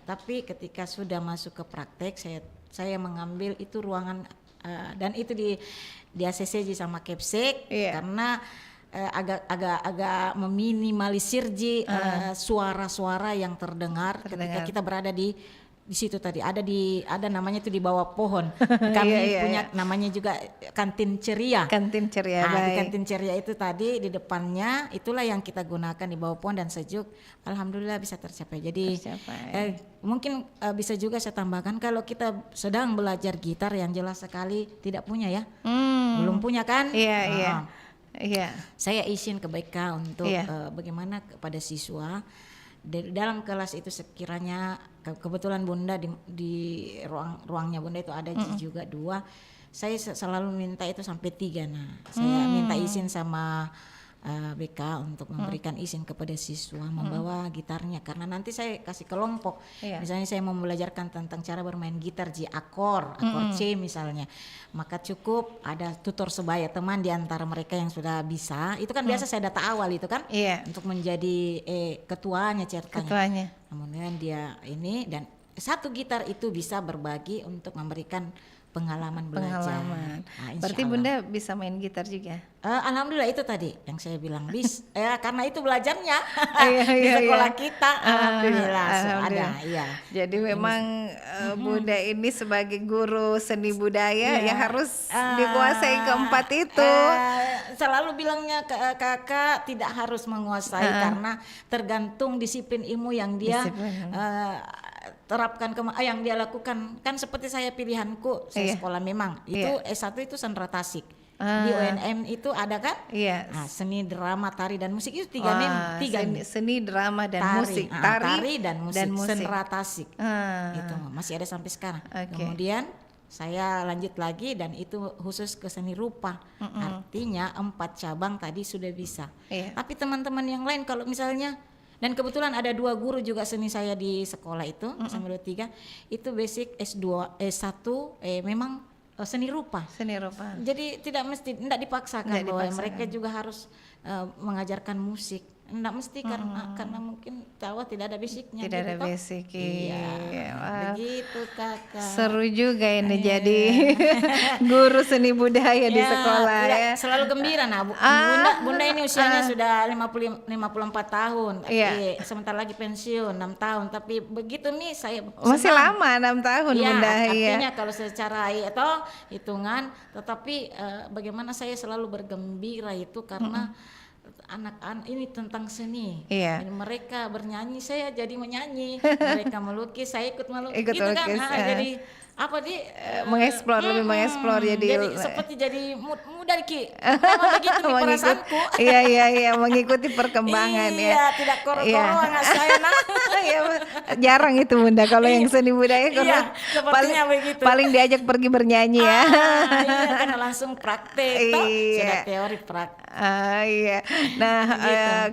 Tapi ketika sudah masuk ke praktek saya mengambil itu ruangan dan itu di ACCJ sama Kepsek karena agak meminimalisir suara-suara yang terdengar ketika kita berada di situ tadi. Ada namanya itu di bawah pohon. Kami punya namanya juga kantin ceria. Kantin ceria. Di kantin ceria itu tadi di depannya itulah yang kita gunakan di bawah pohon dan sejuk. Alhamdulillah bisa tercapai. Jadi mungkin bisa juga saya tambahkan kalau kita sedang belajar gitar yang jelas sekali tidak punya ya. Belum punya kan? Iya. Saya izin ke BK untuk bagaimana kepada siswa dalam kelas itu sekiranya kebetulan Bunda di ruangnya Bunda itu ada juga 2. Saya selalu minta itu sampai 3. Nah, saya minta izin sama BK untuk memberikan izin kepada siswa membawa gitarnya karena nanti saya kasih kelompok. Misalnya saya mau belajarkan tentang cara bermain gitar G akor C misalnya. Maka cukup ada tutor sebaya teman di antara mereka yang sudah bisa. Itu kan biasa saya data awal itu kan untuk menjadi ketuanya ceritanya. Kemudian dia ini dan satu gitar itu bisa berbagi untuk memberikan pengalaman belajar. Berarti Bunda bisa main gitar juga? Alhamdulillah itu tadi yang saya bilang karena itu belajarnya di sekolah kita. Alhamdulillah. Ada. Iya. Jadi memang Bunda ini sebagai guru seni budaya ya harus dikuasai keempat itu. Selalu bilangnya kakak tidak harus menguasai karena tergantung disiplin ilmu yang dia terapkan yang dia lakukan kan seperti saya pilihanku saya sekolah memang itu S1 itu Sandra Tasik di UNM itu ada kan seni drama tari dan musik itu tiga seni drama dan musik tari dan musik Sandra Tasik itu masih ada sampai sekarang. Kemudian saya lanjut lagi dan itu khusus ke seni rupa artinya 4 cabang tadi sudah bisa tapi teman-teman yang lain kalau misalnya dan kebetulan ada 2 guru juga seni saya di sekolah itu sampai 3 itu basic S2 S1 memang seni rupa. Jadi tidak dipaksakan bahwa mereka juga harus mengajarkan musik. Enggak mesti karena mungkin tahu tidak ada basicnya. Tidak ada basic. Begitu kakak. Seru juga ini jadi guru seni budaya di sekolah ya. Selalu gembira Bunda ini usianya sudah 54 tahun. Sebentar lagi pensiun 6 tahun. Tapi begitu nih saya masih lama 6 tahun Bunda. Artinya kalau secara atau hitungan, tetapi bagaimana saya selalu bergembira itu karena anak-anak ini tentang seni. Mereka bernyanyi, saya jadi menyanyi. Mereka melukis, saya ikut melukis. Gitu kan? Jadi apa mengeksplor lebih mengeksplor jadi seperti jadi muda Ki. Memang begitu nih perasaanku. Iya mengikuti perkembangan tidak koro-koro saya jarang itu Bunda kalau yang seni budaya paling diajak pergi bernyanyi ya. Karena langsung praktek sudah teori praktek. Nah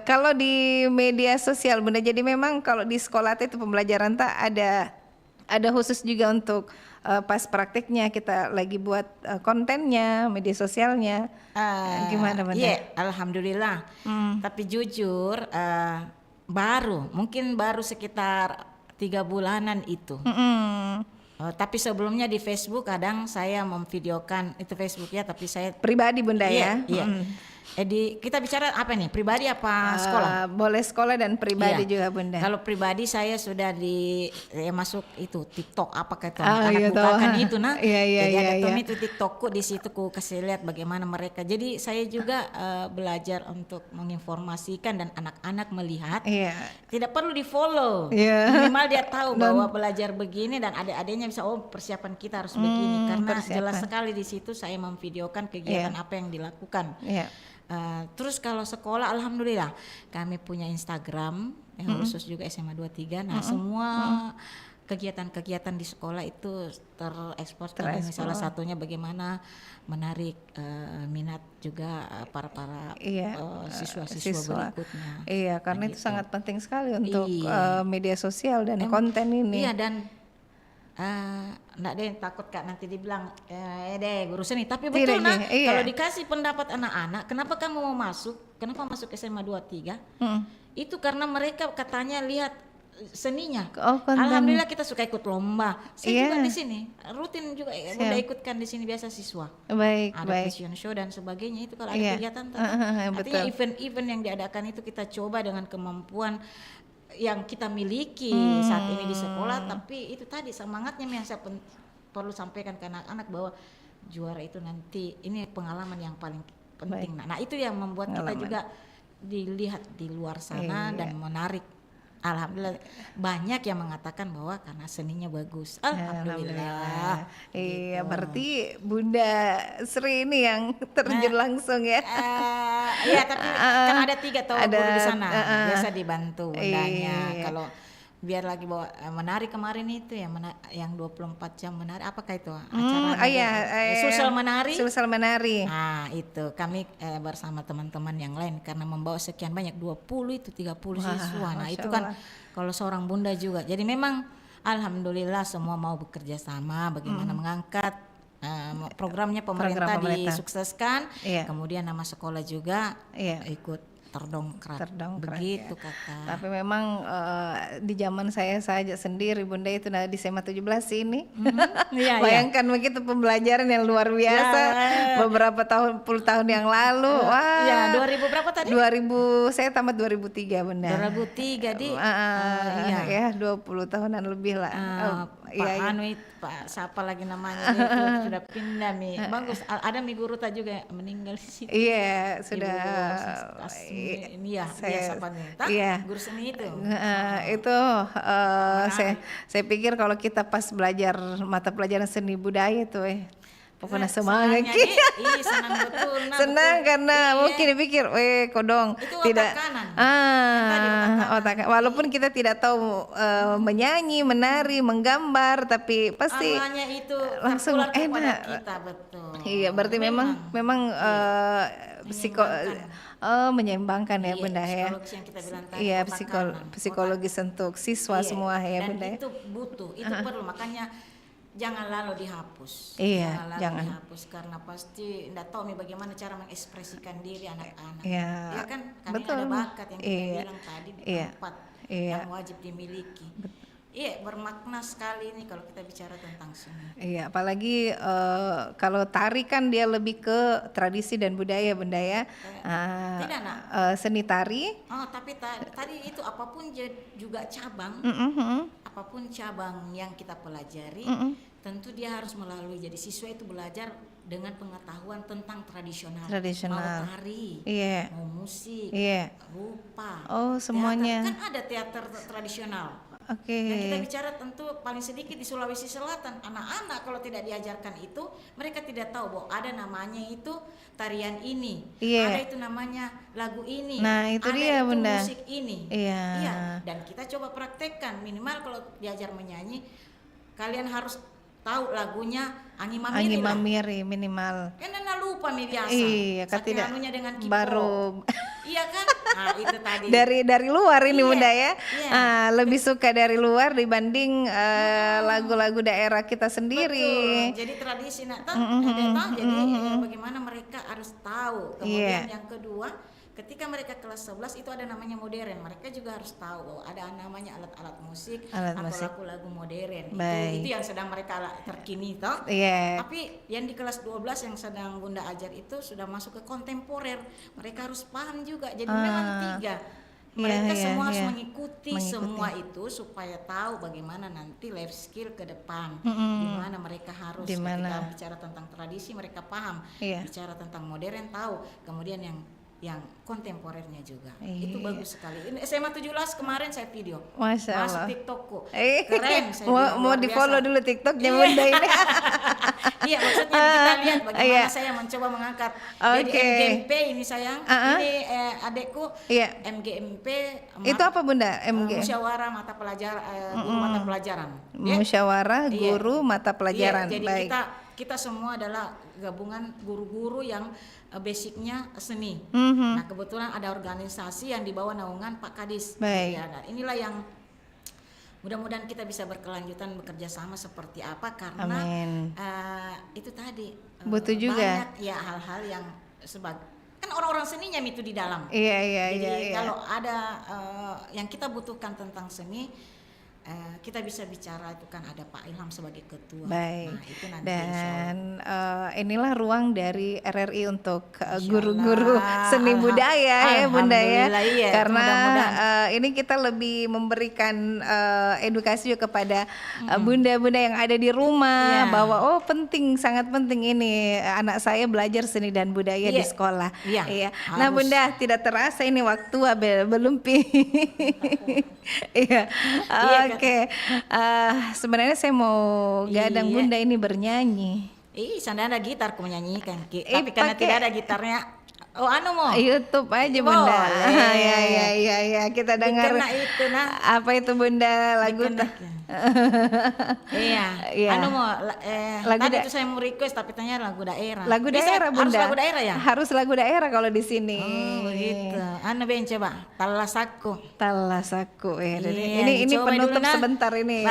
kalau di media sosial Bunda jadi memang kalau di sekolah itu pembelajaran ada khusus juga untuk pas prakteknya kita lagi buat kontennya media sosialnya gimana Bunda? Alhamdulillah. Tapi jujur mungkin baru sekitar 3 bulanan itu. Tapi sebelumnya di Facebook kadang saya memvideokan itu Facebook ya, tapi saya Pribadi Bunda ya. Iya. Kita bicara apa nih? Pribadi apa sekolah? Boleh sekolah dan pribadi Iya. juga Bunda. Kalau pribadi saya sudah masuk itu TikTok apa kayak itu Ah, anak iya, bukakan tahu. itu nah. Iya, iya, Jadi iya, ada iya. itu TikTokku di situ ku kasih lihat bagaimana mereka. Jadi saya juga belajar untuk menginformasikan dan anak-anak melihat. Iya. Tidak perlu di-follow. Iya. Minimal dia tahu bahwa belajar begini dan adik-adiknya bisa persiapan kita harus begini karena persiapan. jelas sekali di situ saya memvideokan kegiatan apa yang dilakukan. Iya. Terus kalau sekolah alhamdulillah kami punya Instagram yang khusus juga SMA 23. Nah, semua kegiatan-kegiatan di sekolah itu terekspos. Ini salah satunya bagaimana menarik minat juga para siswa-siswa berikutnya. Iya, karena itu Begitu. sangat penting sekali untuk Iya. media sosial dan konten ini. Iya, dan enggak deh takut Kak nanti dibilang deh guru seni, tapi Tidak, betul nah iya. kalau dikasih pendapat anak-anak kenapa kamu mau masuk, kenapa masuk SMA 23, itu karena mereka katanya lihat seninya. konten. Alhamdulillah kita suka ikut lomba. Saya juga Iya. di sini rutin juga Bunda ikutkan di sini biasa siswa. Baik, Ada baik. fashion show dan sebagainya itu kalau Iya. ada kegiatan Betul. artinya event-event yang diadakan itu kita coba dengan kemampuan yang kita miliki saat ini di sekolah, tapi itu tadi semangatnya yang saya perlu sampaikan ke anak-anak bahwa juara itu nanti ini pengalaman yang paling penting. Nah, itu yang membuat kita juga dilihat di luar sana dan menarik. Alhamdulillah banyak yang mengatakan bahwa karena seninya bagus. Alhamdulillah. Iya, Gitu. berarti Bunda Sri ini yang terjun langsung ya. Iya, tapi kan ada 3 ada, guru di sana. Biasa dibantu bundanya. Iya. Kalau biar lagi bawa menari kemarin itu yang 24 jam menari, apakah itu acara Sulsel menari? Sulsel menari. Nah, itu kami bersama teman-teman yang lain karena membawa sekian banyak 20 itu 30 siswa. Nah, Masya itu kan Allah. kalau seorang bunda juga. Jadi memang alhamdulillah semua mau bekerja sama bagaimana mengangkat programnya pemerintah disukseskan. Iya. Kemudian nama sekolah juga Iya. ikut terdongkrak. Terdongkrak, Begitu ya. Kakak. Tapi memang di zaman saya saja sendiri Bunda itu di SMA 17 ini. Iya, Bayangkan begitu pembelajaran yang luar biasa beberapa puluh tahun yang lalu. Wah. Iya, 2000 berapa tadi? 2000 saya tamat 2003 Bunda. 2003 di ya 20 tahunan lebih lah. Pak siapa lagi namanya itu sudah pindah mi. Bagus. Ada mi guru tak juga meninggal di sini. Iya, sudah. Ini ya, siapa nih? Iya. Guru seni itu. Itu saya pikir kalau kita pas belajar mata pelajaran seni budaya tuh pokoknya semangat senang betul. Senang karena mungkin dipikir kodong itu tidak otak kanan. walaupun kita tidak tahu menyanyi, menari, menggambar, tapi pasti itu langsung enak kita, betul. Iya, berarti memang menyeimbangkan ya Bunda ya. Yang kita bilang tadi, iya, psikologis untuk siswa semua ya dan Bunda. Itu butuh, itu perlu, makanya jangan lalu dihapus. Iya, jangan dihapus karena pasti enggak tahu nih bagaimana cara mengekspresikan diri anak-anak. Iya. Ya kan? Karena Betul. ada bakat yang kita bilang tadi di tempat Iya. yang wajib dimiliki. Iya, bermakna sekali nih kalau kita bicara tentang seni. Iya, apalagi kalau tari kan dia lebih ke tradisi dan budaya Bunda ya. Tidak, Nak. Seni tari. Oh, tapi tadi itu apapun juga cabang. Apapun cabang yang kita pelajari, tentu dia harus melalui. Jadi siswa itu belajar dengan pengetahuan tentang tradisional. Mau tari, mau musik, rupa. Oh, semuanya. Teater. Kan ada teater tradisional. Oke. Yang kita bicara tentu paling sedikit di Sulawesi Selatan. Anak-anak kalau tidak diajarkan itu, mereka tidak tahu bahwa ada namanya itu tarian ini, ada itu namanya lagu ini, nah itu ada dia itu Bunda. musik ini. Iya. Dan kita coba praktekkan minimal kalau diajar menyanyi, kalian harus tahu lagunya Angi Mamiri minimal. Kan anda lupa mi biasa. Iya, kan saking tidak anunya dengan K-pop. baru Iya kan? Nah, itu tadi. dari luar ini Bunda ya. Lebih suka dari luar dibanding lagu-lagu daerah kita sendiri. Betul. Jadi tradisi jadi bagaimana mereka harus tahu. Kemudian yang kedua, ketika mereka kelas 11 itu ada namanya modern. Mereka juga harus tahu bahwa ada namanya alat-alat musik atau lagu-lagu modern. Itu yang sedang mereka terkini toh. Tapi yang di kelas 12 yang sedang Bunda ajar itu sudah masuk ke kontemporer. Mereka harus paham juga. Jadi memang 3 mereka semua harus mengikuti semua itu supaya tahu bagaimana nanti life skill ke depan, gimana mereka harus ketika bicara tentang tradisi mereka paham, bicara tentang modern tahu, kemudian yang kontemporernya juga. Itu bagus sekali. Ini SMA 17 kemarin saya video. Masya Allah. Masuk TikTokku. Keren. Saya mau di-follow dulu TikToknya Bunda ini. Iya, maksudnya kita lihat bagaimana saya mencoba mengangkat. Jadi MGMP ini sayang. Ini adekku MGMP. Itu apa Bunda? Musyawarah mata pelajaran guru mata pelajaran. Musyawarah guru mata pelajaran. Jadi kita semua adalah gabungan guru-guru yang basicnya seni. Nah kebetulan ada organisasi yang di bawah naungan Pak Kadis. Ya, nah, inilah yang mudah-mudahan kita bisa berkelanjutan bekerja sama seperti apa karena itu tadi butuh juga banyak ya hal-hal yang kan orang-orang seninya itu di dalam. Jadi kalau ada yang kita butuhkan tentang seni. Kita bisa bicara itu kan ada Pak Ilham sebagai ketua. Baik. Nah, itu nanti dan inilah ruang dari RRI untuk guru-guru seni budaya ya Bunda ya. Karena ini kita lebih memberikan edukasi juga kepada bunda-bunda yang ada di rumah bahwa penting, sangat penting ini anak saya belajar seni dan budaya di sekolah. Iya. Nah Bunda, tidak terasa ini waktu belum Iya. Oke. Sebenarnya saya mau gadang Bunda ini bernyanyi. Sana ada gitar ku menyanyikan. Tapi karena tidak ada gitarnya. Mau YouTube aja Bunda. Ya. Kita dengar. Itu, apa itu Bunda lagu? Lagu tadi itu saya mau request tapi tanya lagu daerah. Lagu daerah Bunda. Harus lagu daerah ya? Harus lagu daerah kalau di sini. Begitu. Ben coba. Talasaku. Ini penutup sebentar ini.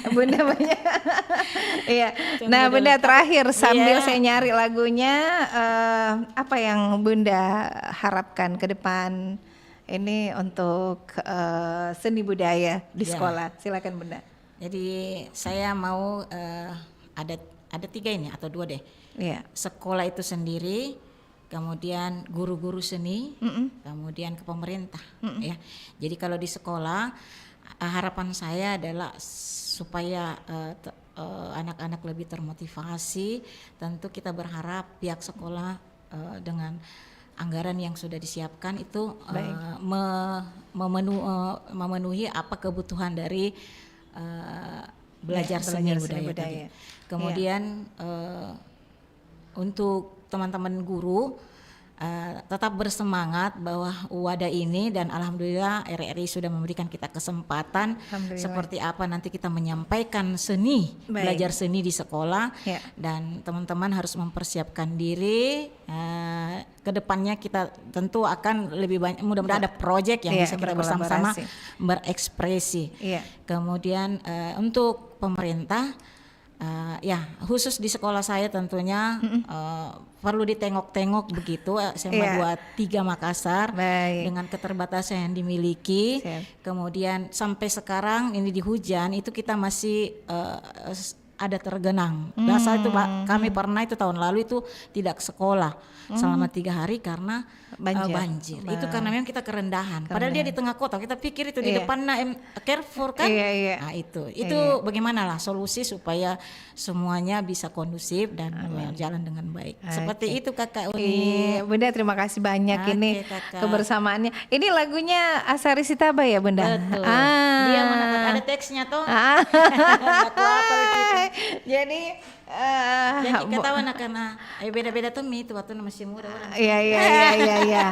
Bunda banyak. Iya. Nah Bunda terakhir sambil saya nyari lagunya, apa yang Bunda harapkan ke depan ini untuk seni budaya di sekolah? Silakan Bunda. Jadi saya mau ada 3 ini atau 2 deh. Sekolah itu sendiri, kemudian guru-guru seni, kemudian ke pemerintah. Ya. Jadi kalau di sekolah harapan saya adalah supaya anak-anak lebih termotivasi. Tentu kita berharap pihak sekolah dengan anggaran yang sudah disiapkan itu memenuhi apa kebutuhan dari belajar seni budaya. Kemudian untuk teman-teman guru tetap bersemangat bahwa wadah ini dan alhamdulillah RRI sudah memberikan kita kesempatan seperti apa nanti kita menyampaikan seni, belajar seni di sekolah dan teman-teman harus mempersiapkan diri. Kedepannya kita tentu akan lebih banyak, mudah-mudahan ada proyek yang bisa kita bersama-sama berekspresi. Kemudian untuk pemerintah khusus di sekolah saya tentunya perlu ditengok-tengok begitu. SMA 23 Makassar dengan keterbatasan yang dimiliki. Kemudian sampai sekarang ini di hujan itu kita masih ada tergenang. Saat itu kami pernah itu tahun lalu itu tidak sekolah selama 3 hari karena banjir. Itu karena memang kita kerendahan. Padahal dia di tengah kota. Kita pikir itu di depan Carrefour kan. Nah itu bagaimana lah solusi supaya semuanya bisa kondusif dan berjalan dengan baik. Seperti itu Kakak Uni. Bunda terima kasih banyak ini kebersamaannya. Ini lagunya Asari Sitaba ya Bunda? Betul. Dia mana ada teksnya toh. Jadi kita tahu karena beda-beda tuh itu waktu masih muda orang. Iya.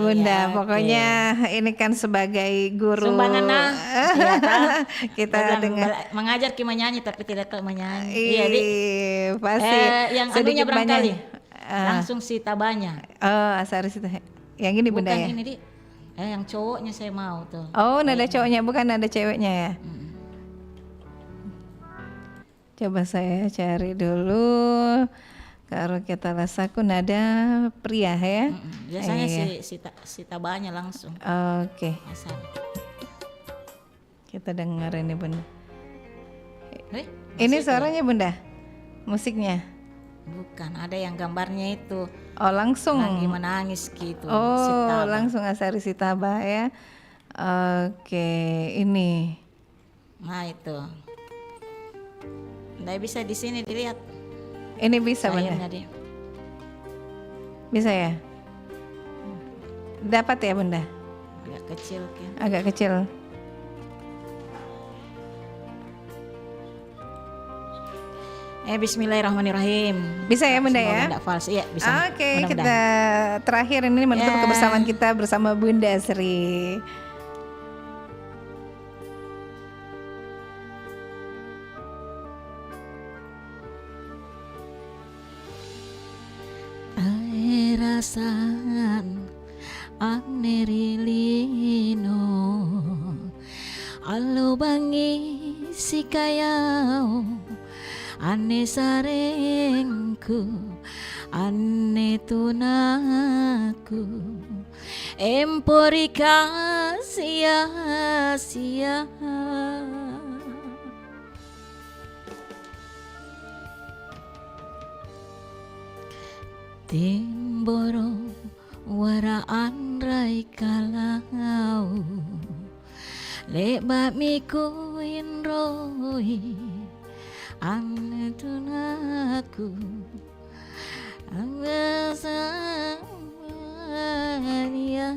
Bunda, pokoknya ini kan sebagai guru. Sumbangan kita dengan mengajar ki menyanyi tapi tidak ke menyanyi. Pasti. Yang anunya barangkali. Langsung si tabanya. Asari Sitaba. Yang ini Bunda ya. Bukan ini yang cowoknya saya mau tuh. Nada cowoknya bukan nada ceweknya ya. Coba saya cari dulu Kalau kita lasaku nada pria ya. Biasanya Iya. si tabanya langsung. Oke. Asal. Kita dengar ini Bunda. Ini Musik suaranya Bunda. Musiknya. Bukan, ada yang gambarnya itu Oh langsung. lagi menangis gitu. Oh Sitaba. langsung Asari Sitaba ya. Oke ini. Nah itu. Nggak bisa di sini dilihat. Ini bisa Bunda. Sayangnya dia. Bisa ya. Dapat ya Bunda. Agak kecil kan. Agak kecil. Bismillahirrahmanirrahim. Bisa ya Bunda Semoga ya. nggak fals. Iya bisa. Oke, Mudah-mudahan. kita terakhir ini menutup Ya. kebersamaan kita bersama Bunda Sri. Rasan anerilino alo bangi si kayao ane sarengku ane tunaku emporika sia-sia. Timboro waraan rai kalau leba miku inroi ane tunaku angasania.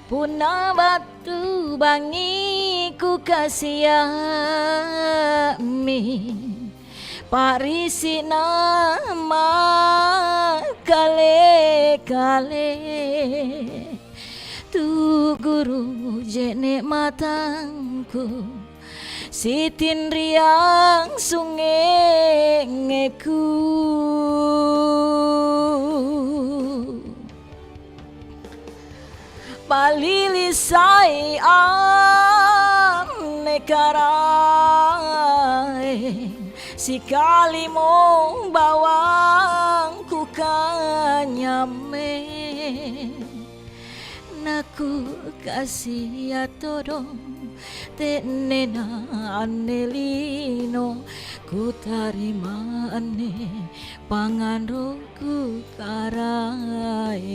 Puna batu bangi ku kasiami parisi nama kale-kale tu guru jene matangku sitin riang sungengeku palilisai nekarai sikali mo bawang ku kanyame naku kasih atodong tenena anelino ku tarima ane panganroku karai.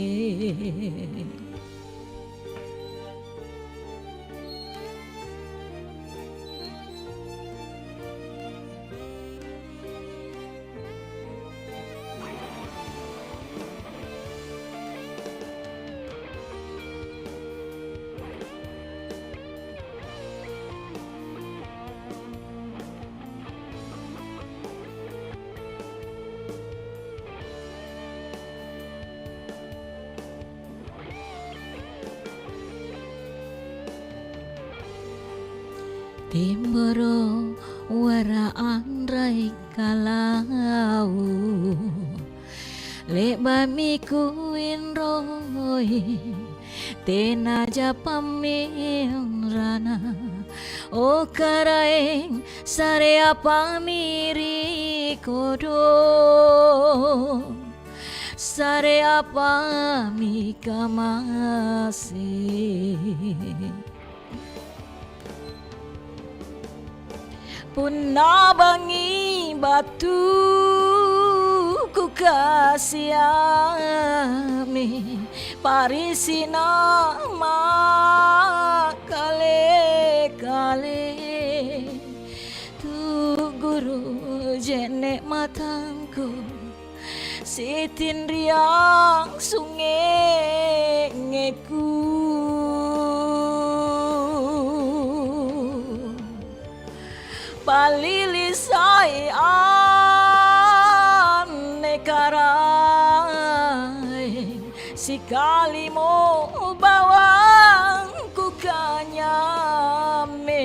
Timboro waraan rai kalau leba miku inroi tenaja pamirana o karaeng sare apa miri kodo sare apa mikamase Puna bangi batu ku kasiami parisi nama kale-kale tu guru jene matangku sitin riang sungengeku palilisai anekarai sikali mo bawang ku kanyame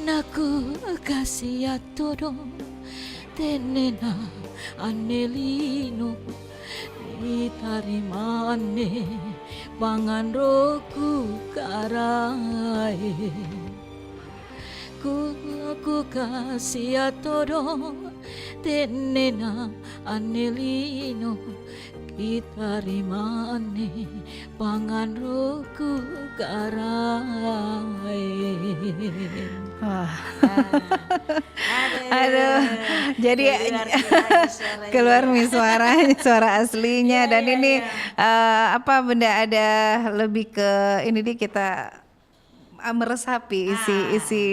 naku kasih atodong tenena anelino itarimane pangan roku karai ku kasih todo tenena anelino itarimane pangan roku karai. Aduh, jadi keluar nih suara aslinya dan ini apa Bunda ada lebih ke ini nih kita meresapi isi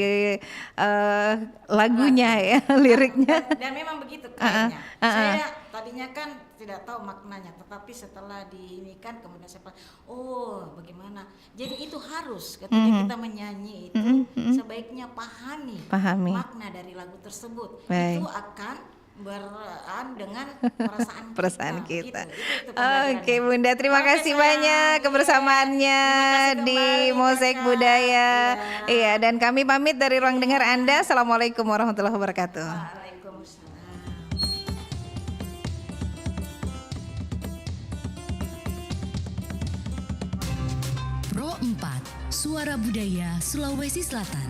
lagunya ya liriknya. Dan memang begitu kayaknya. Saya tadinya kan tidak tahu maknanya, tetapi setelah diinikan kemudian saya oh bagaimana. Jadi itu harus ketika kita menyanyi itu sebaiknya pahami makna dari lagu tersebut. Baik. Itu akan dengan perasaan kita. Itu Oke Bunda, terima kasih banyak kebersamaannya di Mozaik Budaya. Iya, dan kami pamit dari ruang dengar Anda. Assalamualaikum warahmatullahi wabarakatuh. Pro 4, Suara Budaya Sulawesi Selatan.